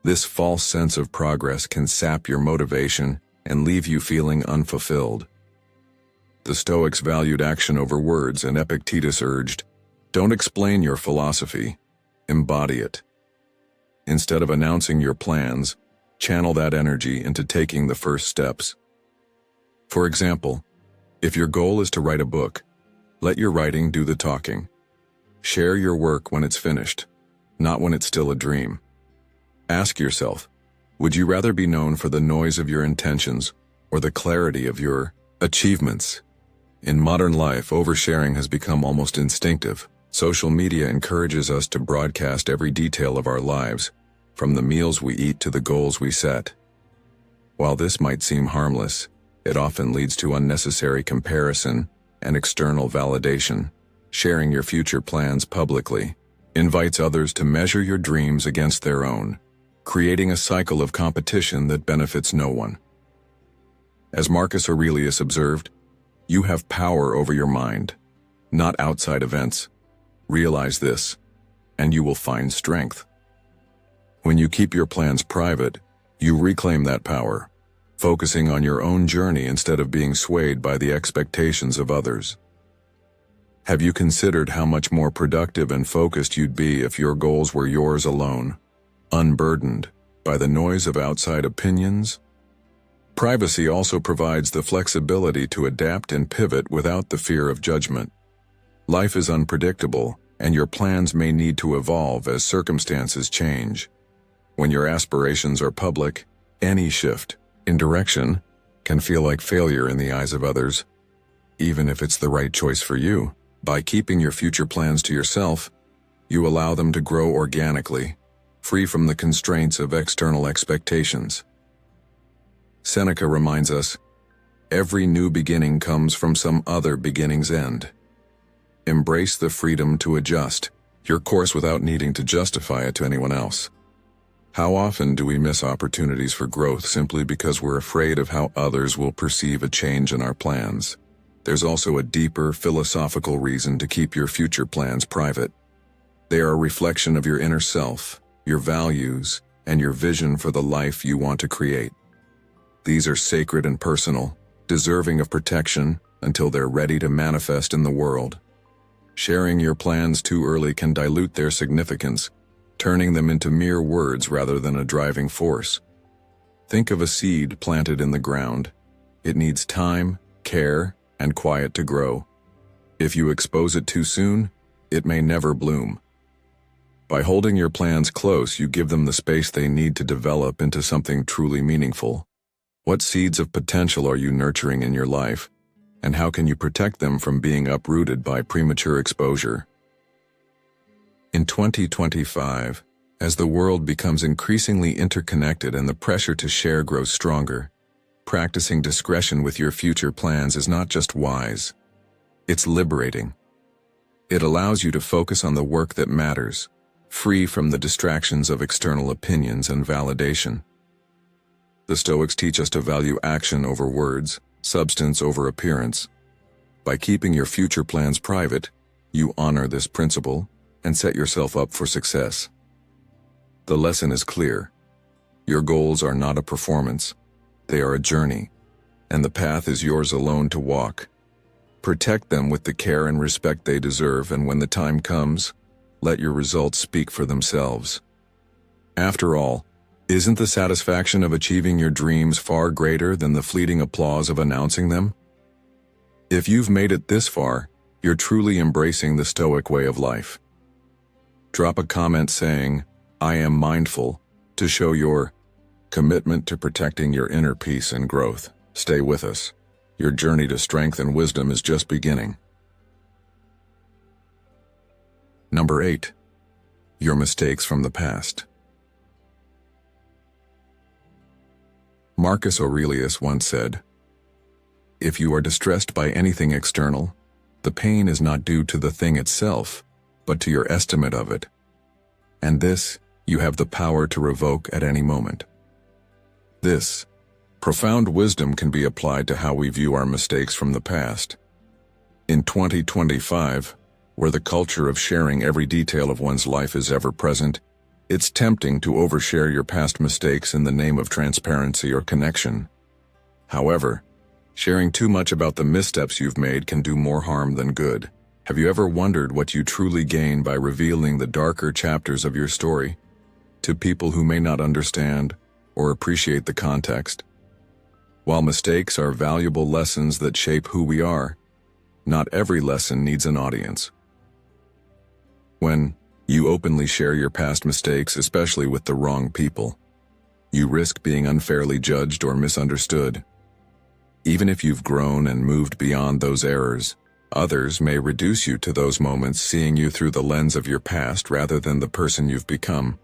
This false sense of progress can sap your motivation and leave you feeling unfulfilled. The Stoics valued action over words, and Epictetus urged, "Don't explain your philosophy, embody it." Instead of announcing your plans, channel that energy into taking the first steps. For example, if your goal is to write a book, let your writing do the talking. Share your work when it's finished, not when it's still a dream. Ask yourself, would you rather be known for the noise of your intentions or the clarity of your achievements? In modern life, oversharing has become almost instinctive. Social media encourages us to broadcast every detail of our lives, from the meals we eat to the goals we set. While this might seem harmless, it often leads to unnecessary comparison and external validation. Sharing your future plans publicly invites others to measure your dreams against their own, creating a cycle of competition that benefits no one. As Marcus Aurelius observed, you have power over your mind, not outside events. Realize this, and you will find strength. When you keep your plans private, you reclaim that power, focusing on your own journey instead of being swayed by the expectations of others. Have you considered how much more productive and focused you'd be if your goals were yours alone, unburdened by the noise of outside opinions? Privacy also provides the flexibility to adapt and pivot without the fear of judgment. Life is unpredictable, and your plans may need to evolve as circumstances change. When your aspirations are public, Any shift in direction can feel like failure in the eyes of others, even if it's the right choice for you. By keeping your future plans to yourself, you allow them to grow organically, free from the constraints of external expectations. Seneca reminds us, every new beginning comes from some other beginning's end. Embrace the freedom to adjust your course without needing to justify it to anyone else. How often do we miss opportunities for growth simply because we're afraid of how others will perceive a change in our plans? There's also a deeper philosophical reason to keep your future plans private. They are a reflection of your inner self, your values, and your vision for the life you want to create. These are sacred and personal, deserving of protection until they're ready to manifest in the world. Sharing your plans too early can dilute their significance, turning them into mere words rather than a driving force. Think of a seed planted in the ground. It needs time, care, and quiet to grow. If you expose it too soon, it may never bloom. By holding your plans close, you give them the space they need to develop into something truly meaningful. What seeds of potential are you nurturing in your life, and how can you protect them from being uprooted by premature exposure? In 2025, as the world becomes increasingly interconnected and the pressure to share grows stronger, practicing discretion with your future plans is not just wise, it's liberating. It allows you to focus on the work that matters, free from the distractions of external opinions and validation. The Stoics teach us to value action over words, substance over appearance. By keeping your future plans private, you honor this principle and set yourself up for success. The lesson is clear. Your goals are not a performance. They are a journey, and the path is yours alone to walk. Protect them with the care and respect they deserve, and when the time comes, let your results speak for themselves. After all, isn't the satisfaction of achieving your dreams far greater than the fleeting applause of announcing them? If you've made it this far, you're truly embracing the Stoic way of life. Drop a comment saying, "I am mindful," to show your commitment to protecting your inner peace and growth. Stay with us. Your journey to strength and wisdom is just beginning. Number 8. Your mistakes from the past. Marcus Aurelius once said, "If you are distressed by anything external, the pain is not due to the thing itself, but to your estimate of it. And this you have the power to revoke at any moment." This profound wisdom can be applied to how we view our mistakes from the past. In 2025, where the culture of sharing every detail of one's life is ever present, it's tempting to overshare your past mistakes in the name of transparency or connection. However, sharing too much about the missteps you've made can do more harm than good. Have you ever wondered what you truly gain by revealing the darker chapters of your story to people who may not understand or appreciate the context? While mistakes are valuable lessons that shape who we are, not every lesson needs an audience. When you openly share your past mistakes, especially with the wrong people, you risk being unfairly judged or misunderstood. Even if you've grown and moved beyond those errors, others may reduce you to those moments, seeing you through the lens of your past rather than the person you've become.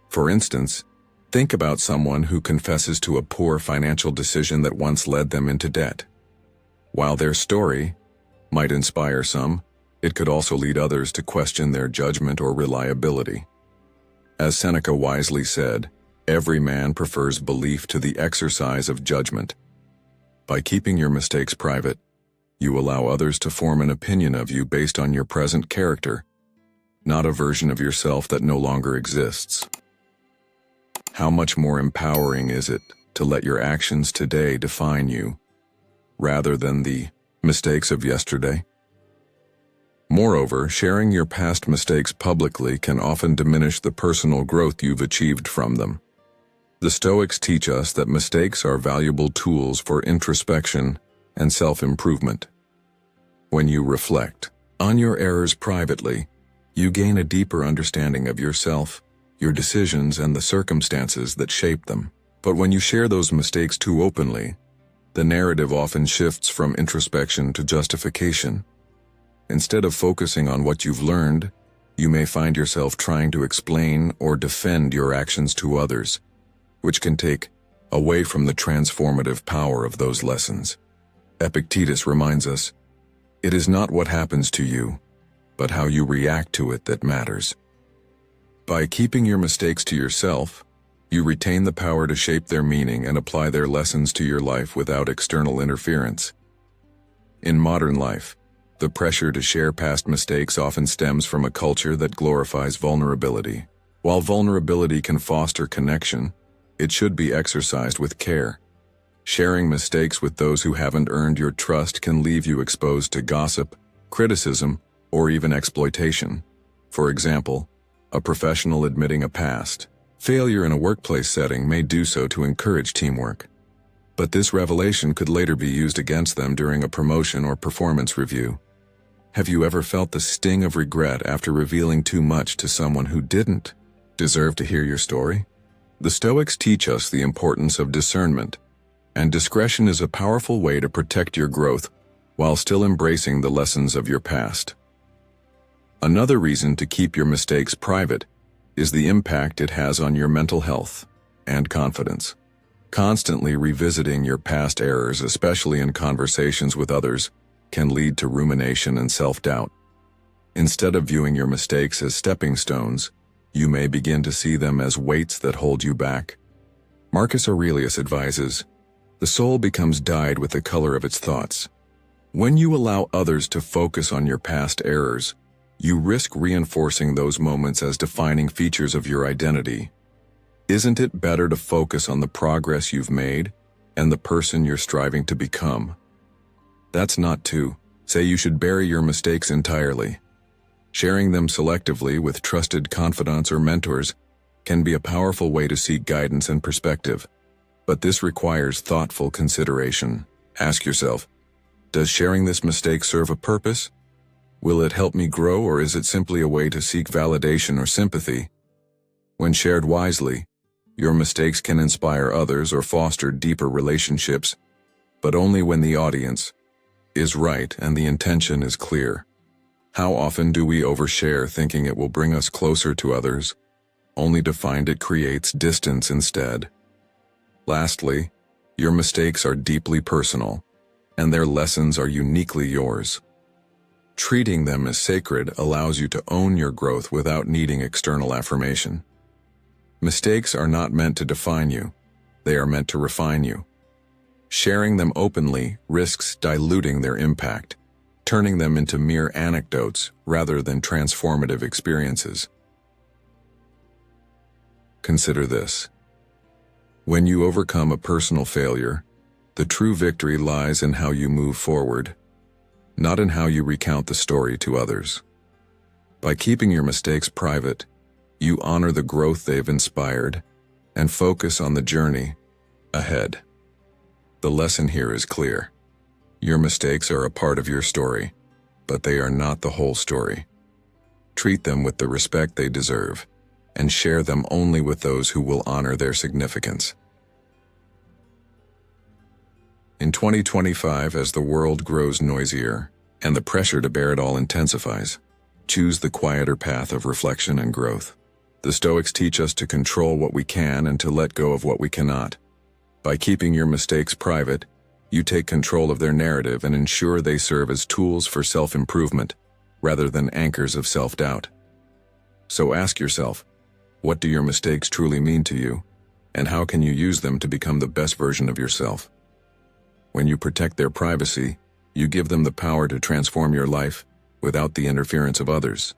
For instance, think about someone who confesses to a poor financial decision that once led them into debt. While their story might inspire some, it could also lead others to question their judgment or reliability. As Seneca wisely said, every man prefers belief to the exercise of judgment. By keeping your mistakes private, you allow others to form an opinion of you based on your present character, not a version of yourself that no longer exists. How much more empowering is it to let your actions today define you, rather than the mistakes of yesterday? Moreover, sharing your past mistakes publicly can often diminish the personal growth you've achieved from them. The Stoics teach us that mistakes are valuable tools for introspection and self-improvement. When you reflect on your errors privately, you gain a deeper understanding of yourself, your decisions, and the circumstances that shape them. But when you share those mistakes too openly, the narrative often shifts from introspection to justification. Instead of focusing on what you've learned, you may find yourself trying to explain or defend your actions to others, which can take away from the transformative power of those lessons. Epictetus reminds us, "It is not what happens to you, but how you react to it that matters." By keeping your mistakes to yourself, you retain the power to shape their meaning and apply their lessons to your life without external interference. In modern life, the pressure to share past mistakes often stems from a culture that glorifies vulnerability. While vulnerability can foster connection, it should be exercised with care. Sharing mistakes with those who haven't earned your trust can leave you exposed to gossip, criticism, or even exploitation. For example, a professional admitting a past failure in a workplace setting may do so to encourage teamwork. But this revelation could later be used against them during a promotion or performance review. Have you ever felt the sting of regret after revealing too much to someone who didn't deserve to hear your story? The Stoics teach us the importance of discernment, and discretion is a powerful way to protect your growth while still embracing the lessons of your past. Another reason to keep your mistakes private is the impact it has on your mental health and confidence. Constantly revisiting your past errors, especially in conversations with others, can lead to rumination and self-doubt. Instead of viewing your mistakes as stepping stones, you may begin to see them as weights that hold you back. Marcus Aurelius advises, "The soul becomes dyed with the color of its thoughts." When you allow others to focus on your past errors, you risk reinforcing those moments as defining features of your identity. Isn't it better to focus on the progress you've made and the person you're striving to become? That's not to say you should bury your mistakes entirely. Sharing them selectively with trusted confidants or mentors can be a powerful way to seek guidance and perspective, but this requires thoughtful consideration. Ask yourself, does sharing this mistake serve a purpose? Will it help me grow, or is it simply a way to seek validation or sympathy? When shared wisely, your mistakes can inspire others or foster deeper relationships, but only when the audience is right and the intention is clear. How often do we overshare thinking it will bring us closer to others, only to find it creates distance instead? Lastly, your mistakes are deeply personal, and their lessons are uniquely yours. Treating them as sacred allows you to own your growth without needing external affirmation. Mistakes are not meant to define you, they are meant to refine you. Sharing them openly risks diluting their impact, turning them into mere anecdotes rather than transformative experiences. Consider this. When you overcome a personal failure, the true victory lies in how you move forward, not in how you recount the story to others. By keeping your mistakes private, you honor the growth they've inspired and focus on the journey ahead. The lesson here is clear. Your mistakes are a part of your story, but they are not the whole story. Treat them with the respect they deserve, and share them only with those who will honor their significance. In 2025, as the world grows noisier and the pressure to bear it all intensifies, choose the quieter path of reflection and growth. The Stoics teach us to control what we can and to let go of what we cannot. By keeping your mistakes private, you take control of their narrative and ensure they serve as tools for self-improvement rather than anchors of self-doubt. So ask yourself, what do your mistakes truly mean to you, and how can you use them to become the best version of yourself? When you protect their privacy, you give them the power to transform your life without the interference of others.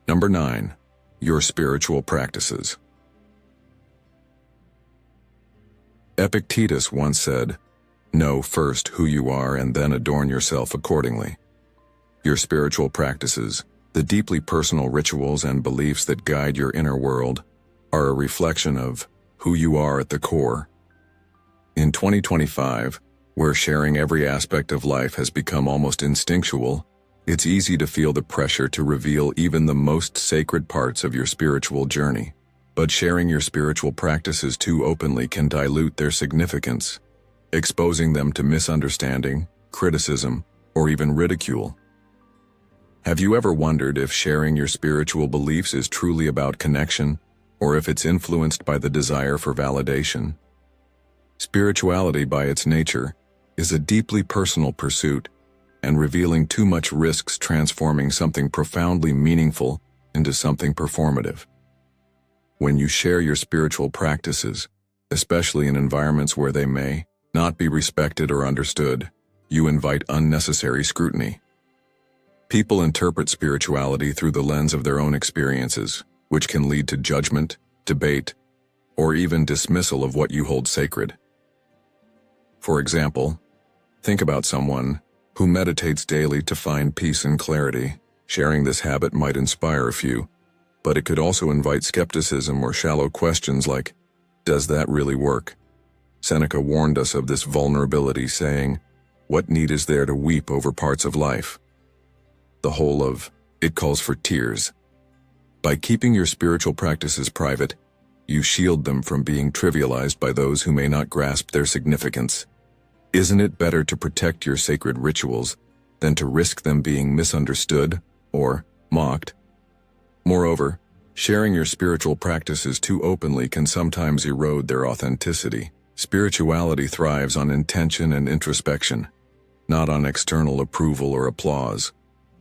Number 9. Your spiritual practices. Epictetus once said, "Know first who you are and then adorn yourself accordingly." Your spiritual practices, the deeply personal rituals and beliefs that guide your inner world, are a reflection of who you are at the core. In 2025, where sharing every aspect of life has become almost instinctual, it's easy to feel the pressure to reveal even the most sacred parts of your spiritual journey. But sharing your spiritual practices too openly can dilute their significance, exposing them to misunderstanding, criticism, or even ridicule. Have you ever wondered if sharing your spiritual beliefs is truly about connection, or if it's influenced by the desire for validation? Spirituality, by its nature, is a deeply personal pursuit, and revealing too much risks transforming something profoundly meaningful into something performative. When you share your spiritual practices, especially in environments where they may not be respected or understood, you invite unnecessary scrutiny. People interpret spirituality through the lens of their own experiences, which can lead to judgment, debate, or even dismissal of what you hold sacred. For example, think about someone who meditates daily to find peace and clarity. Sharing this habit might inspire a few, but it could also invite skepticism or shallow questions like, does that really work? Seneca warned us of this vulnerability, saying, what need is there to weep over parts of life? The whole of it calls for tears. By keeping your spiritual practices private, you shield them from being trivialized by those who may not grasp their significance. Isn't it better to protect your sacred rituals than to risk them being misunderstood or mocked? Moreover, sharing your spiritual practices too openly can sometimes erode their authenticity. Spirituality thrives on intention and introspection, not on external approval or applause.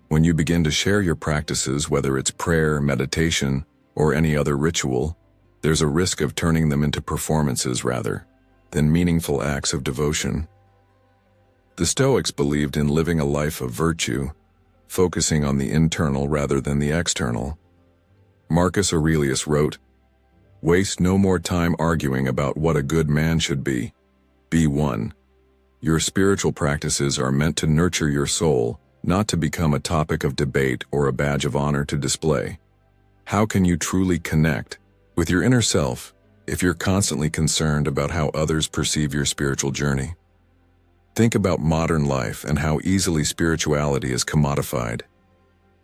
When you begin to share your practices, whether it's prayer, meditation, or any other ritual, there's a risk of turning them into performances rather than meaningful acts of devotion. The Stoics believed in living a life of virtue, focusing on the internal rather than the external. Marcus Aurelius wrote, "Waste no more time arguing about what a good man should be. Be one." Your spiritual practices are meant to nurture your soul, not to become a topic of debate or a badge of honor to display. How can you truly connect with your inner self if you're constantly concerned about how others perceive your spiritual journey? Think about modern life and how easily spirituality is commodified.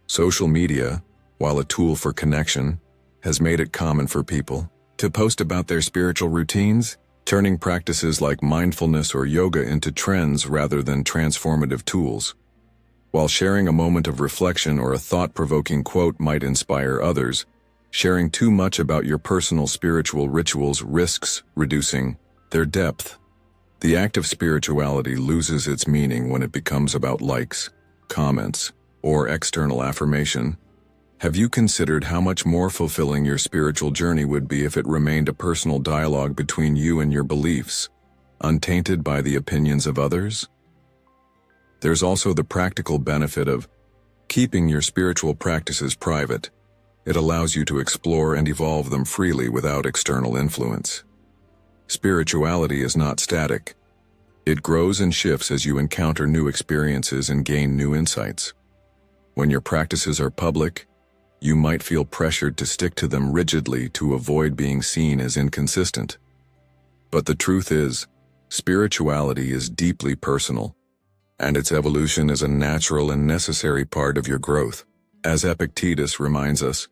Social media, while a tool for connection, has made it common for people to post about their spiritual routines, turning practices like mindfulness or yoga into trends rather than transformative tools. While sharing a moment of reflection or a thought-provoking quote might inspire others, sharing too much about your personal spiritual rituals risks reducing their depth. The act of spirituality loses its meaning when it becomes about likes, comments, or external affirmation. Have you considered how much more fulfilling your spiritual journey would be if it remained a personal dialogue between you and your beliefs, untainted by the opinions of others? There's also the practical benefit of keeping your spiritual practices private. It allows you to explore and evolve them freely without external influence. Spirituality is not static. It grows and shifts as you encounter new experiences and gain new insights. When your practices are public, you might feel pressured to stick to them rigidly to avoid being seen as inconsistent. But the truth is, spirituality is deeply personal, and its evolution is a natural and necessary part of your growth. As Epictetus reminds us,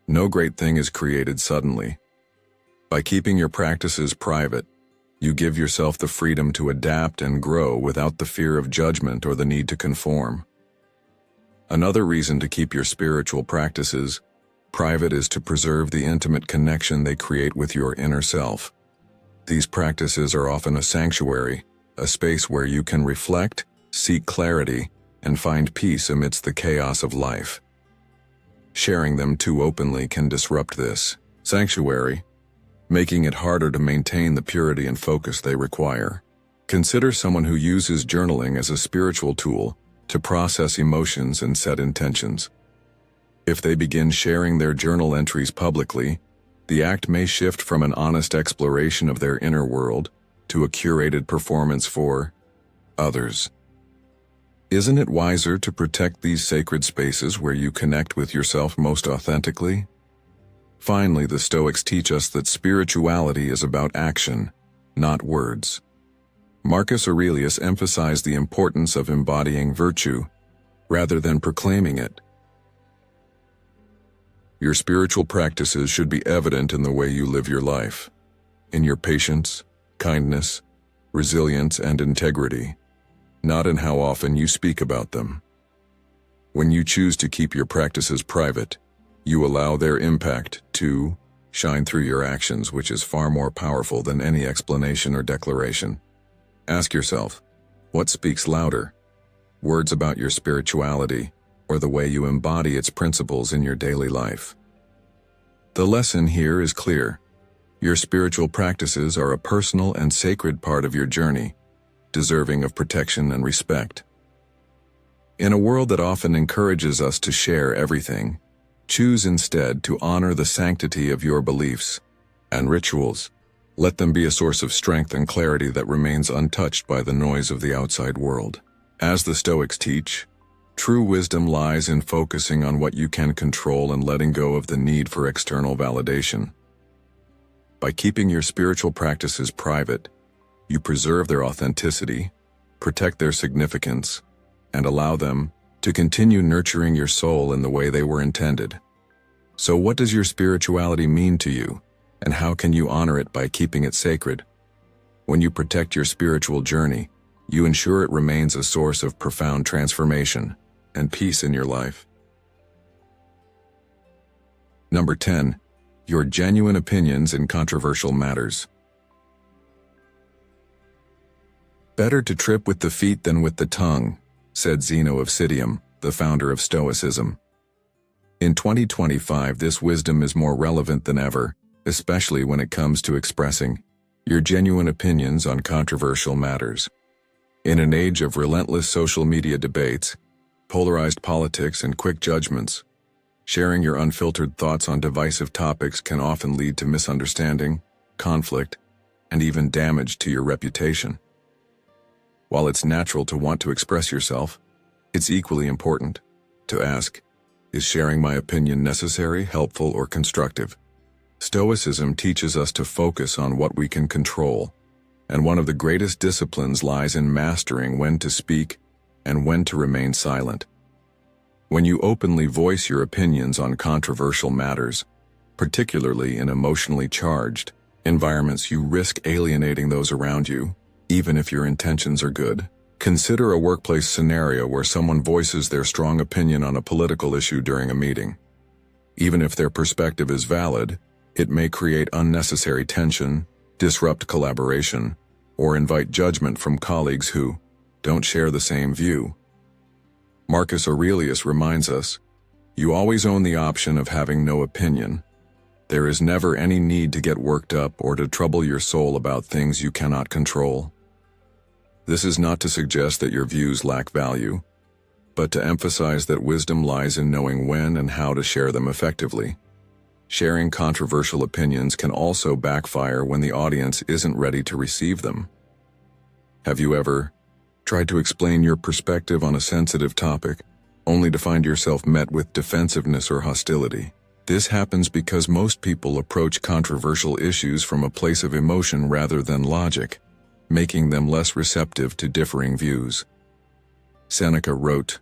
no great thing is created suddenly. By keeping your practices private, you give yourself the freedom to adapt and grow without the fear of judgment or the need to conform. Another reason to keep your spiritual practices private is to preserve the intimate connection they create with your inner self. These practices are often a sanctuary, a space where you can reflect, seek clarity, and find peace amidst the chaos of life. Sharing them too openly can disrupt this sanctuary, making it harder to maintain the purity and focus they require. Consider someone who uses journaling as a spiritual tool to process emotions and set intentions. If they begin sharing their journal entries publicly, the act may shift from an honest exploration of their inner world to a curated performance for others. Isn't it wiser to protect these sacred spaces where you connect with yourself most authentically? Finally, the Stoics teach us that spirituality is about action, not words. Marcus Aurelius emphasized the importance of embodying virtue rather than proclaiming it. Your spiritual practices should be evident in the way you live your life, in your patience, kindness, resilience, and integrity, not in how often you speak about them. When you choose to keep your practices private, you allow their impact to shine through your actions, which is far more powerful than any explanation or declaration. Ask yourself, what speaks louder? Words about your spirituality, or the way you embody its principles in your daily life? The lesson here is clear. Your spiritual practices are a personal and sacred part of your journey, deserving of protection and respect. In a world that often encourages us to share everything, choose instead to honor the sanctity of your beliefs and rituals. Let them be a source of strength and clarity that remains untouched by the noise of the outside world. As the Stoics teach, true wisdom lies in focusing on what you can control and letting go of the need for external validation. By keeping your spiritual practices private, you preserve their authenticity, protect their significance, and allow them to continue nurturing your soul in the way they were intended. So what does your spirituality mean to you, and how can you honor it by keeping it sacred? When you protect your spiritual journey, you ensure it remains a source of profound transformation and peace in your life. Number 10. Your genuine opinions in controversial matters. Better to trip with the feet than with the tongue, said Zeno of Citium, the founder of Stoicism. In 2025, this wisdom is more relevant than ever, especially when it comes to expressing your genuine opinions on controversial matters. In an age of relentless social media debates, polarized politics, and quick judgments, sharing your unfiltered thoughts on divisive topics can often lead to misunderstanding, conflict, and even damage to your reputation. While it's natural to want to express yourself, it's equally important to ask, is sharing my opinion necessary, helpful, or constructive? Stoicism teaches us to focus on what we can control, and one of the greatest disciplines lies in mastering when to speak and when to remain silent. When you openly voice your opinions on controversial matters, particularly in emotionally charged environments, you risk alienating those around you, even if your intentions are good. Consider a workplace scenario where someone voices their strong opinion on a political issue during a meeting. Even if their perspective is valid, it may create unnecessary tension, disrupt collaboration, or invite judgment from colleagues who don't share the same view. Marcus Aurelius reminds us, you always own the option of having no opinion. There is never any need to get worked up or to trouble your soul about things you cannot control. This is not to suggest that your views lack value, but to emphasize that wisdom lies in knowing when and how to share them effectively. Sharing controversial opinions can also backfire when the audience isn't ready to receive them. Have you ever tried to explain your perspective on a sensitive topic, only to find yourself met with defensiveness or hostility? This happens because most people approach controversial issues from a place of emotion rather than logic, making them less receptive to differing views. Seneca wrote,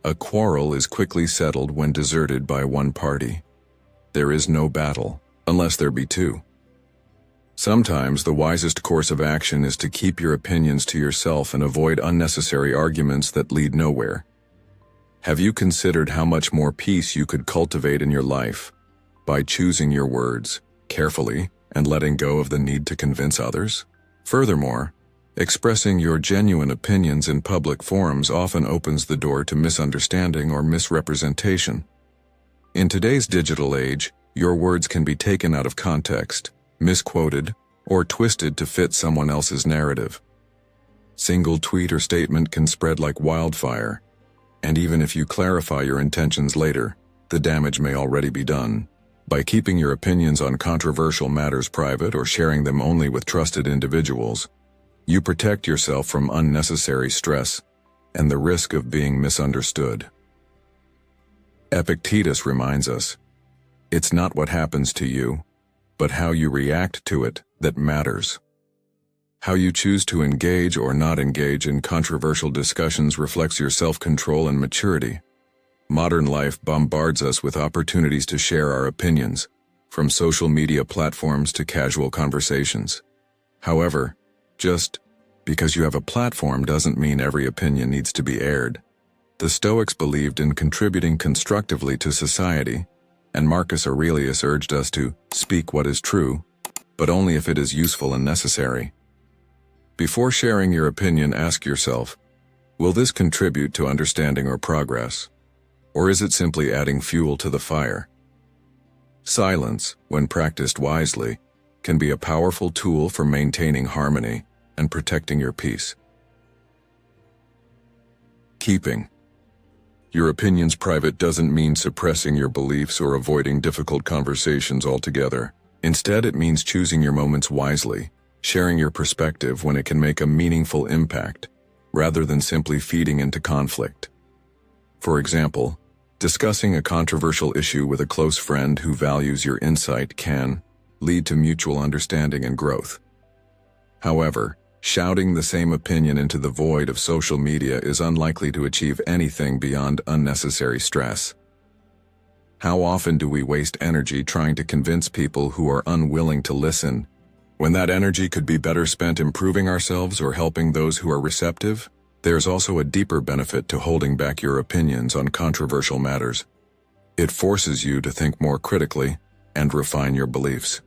"A quarrel is quickly settled when deserted by one party. There is no battle, unless there be two." Sometimes the wisest course of action is to keep your opinions to yourself and avoid unnecessary arguments that lead nowhere. Have you considered how much more peace you could cultivate in your life by choosing your words carefully and letting go of the need to convince others? Furthermore, expressing your genuine opinions in public forums often opens the door to misunderstanding or misrepresentation. In today's digital age, your words can be taken out of context, misquoted, or twisted to fit someone else's narrative. Single tweet or statement can spread like wildfire, and even if you clarify your intentions later, the damage may already be done. By keeping your opinions on controversial matters private or sharing them only with trusted individuals, you protect yourself from unnecessary stress and the risk of being misunderstood. Epictetus reminds us, it's not what happens to you, but how you react to it that matters. How you choose to engage or not engage in controversial discussions reflects your self-control and maturity. Modern life bombards us with opportunities to share our opinions, from social media platforms to casual conversations. However, just because you have a platform doesn't mean every opinion needs to be aired. The Stoics believed in contributing constructively to society, and Marcus Aurelius urged us to speak what is true, but only if it is useful and necessary. Before sharing your opinion, ask yourself, will this contribute to understanding or progress? Or is it simply adding fuel to the fire? Silence, when practiced wisely, can be a powerful tool for maintaining harmony and protecting your peace. Keeping your opinions private doesn't mean suppressing your beliefs or avoiding difficult conversations altogether. Instead, it means choosing your moments wisely, sharing your perspective when it can make a meaningful impact, rather than simply feeding into conflict. For example, discussing a controversial issue with a close friend who values your insight can lead to mutual understanding and growth. However, shouting the same opinion into the void of social media is unlikely to achieve anything beyond unnecessary stress. How often do we waste energy trying to convince people who are unwilling to listen, when that energy could be better spent improving ourselves or helping those who are receptive? There's also a deeper benefit to holding back your opinions on controversial matters. It forces you to think more critically and refine your beliefs.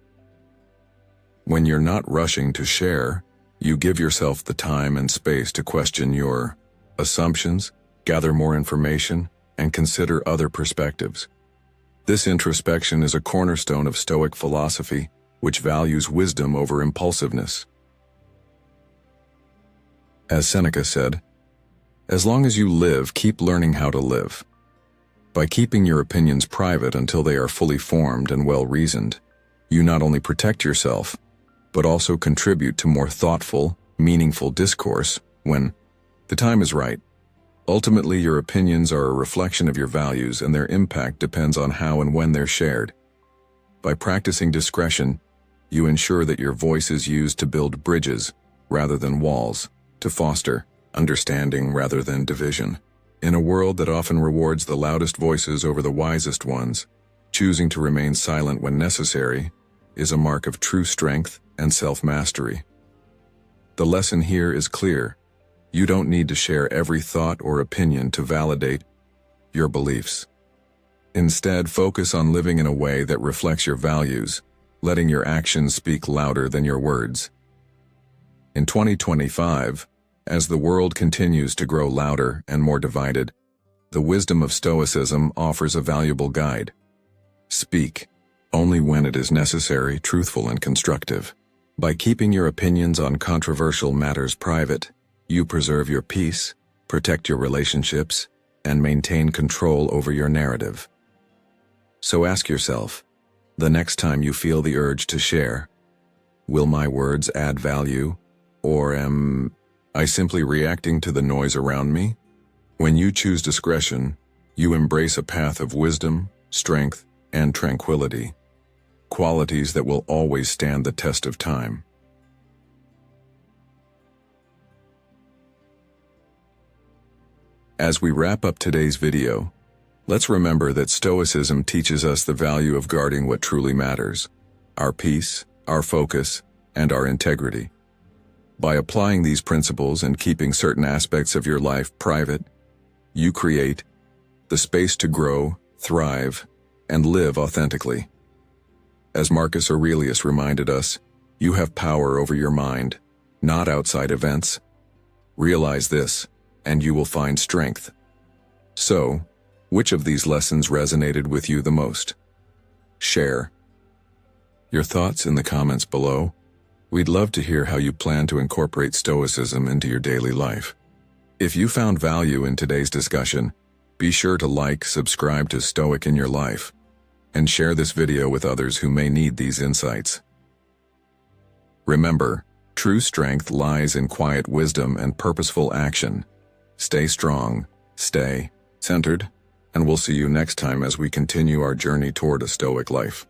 When you're not rushing to share, you give yourself the time and space to question your assumptions, gather more information, and consider other perspectives. This introspection is a cornerstone of Stoic philosophy, which values wisdom over impulsiveness. As Seneca said, "As long as you live, keep learning how to live." By keeping your opinions private until they are fully formed and well-reasoned, you not only protect yourself, but also contribute to more thoughtful, meaningful discourse when the time is right. Ultimately, your opinions are a reflection of your values, and their impact depends on how and when they're shared. By practicing discretion, you ensure that your voice is used to build bridges rather than walls, to foster understanding rather than division. In a world that often rewards the loudest voices over the wisest ones, choosing to remain silent when necessary is a mark of true strength and self-mastery. The lesson here is clear. You don't need to share every thought or opinion to validate your beliefs. Instead, focus on living in a way that reflects your values, letting your actions speak louder than your words. In 2025, as the world continues to grow louder and more divided, the wisdom of Stoicism offers a valuable guide. Speak only when it is necessary, truthful, and constructive. By keeping your opinions on controversial matters private, you preserve your peace, protect your relationships, and maintain control over your narrative. So ask yourself, the next time you feel the urge to share, will my words add value, or am I simply reacting to the noise around me? When you choose discretion, you embrace a path of wisdom, strength, and tranquility, qualities that will always stand the test of time. As we wrap up today's video, let's remember that Stoicism teaches us the value of guarding what truly matters: our peace, our focus, and our integrity. By applying these principles and keeping certain aspects of your life private, you create the space to grow, thrive, and live authentically. As Marcus Aurelius reminded us, you have power over your mind, not outside events. Realize this, and you will find strength. So, which of these lessons resonated with you the most? Share your thoughts in the comments below. We'd love to hear how you plan to incorporate Stoicism into your daily life. If you found value in today's discussion, be sure to like, subscribe to Stoic in Your Life, and share this video with others who may need these insights. Remember, true strength lies in quiet wisdom and purposeful action. Stay strong, stay centered, and we'll see you next time as we continue our journey toward a Stoic life.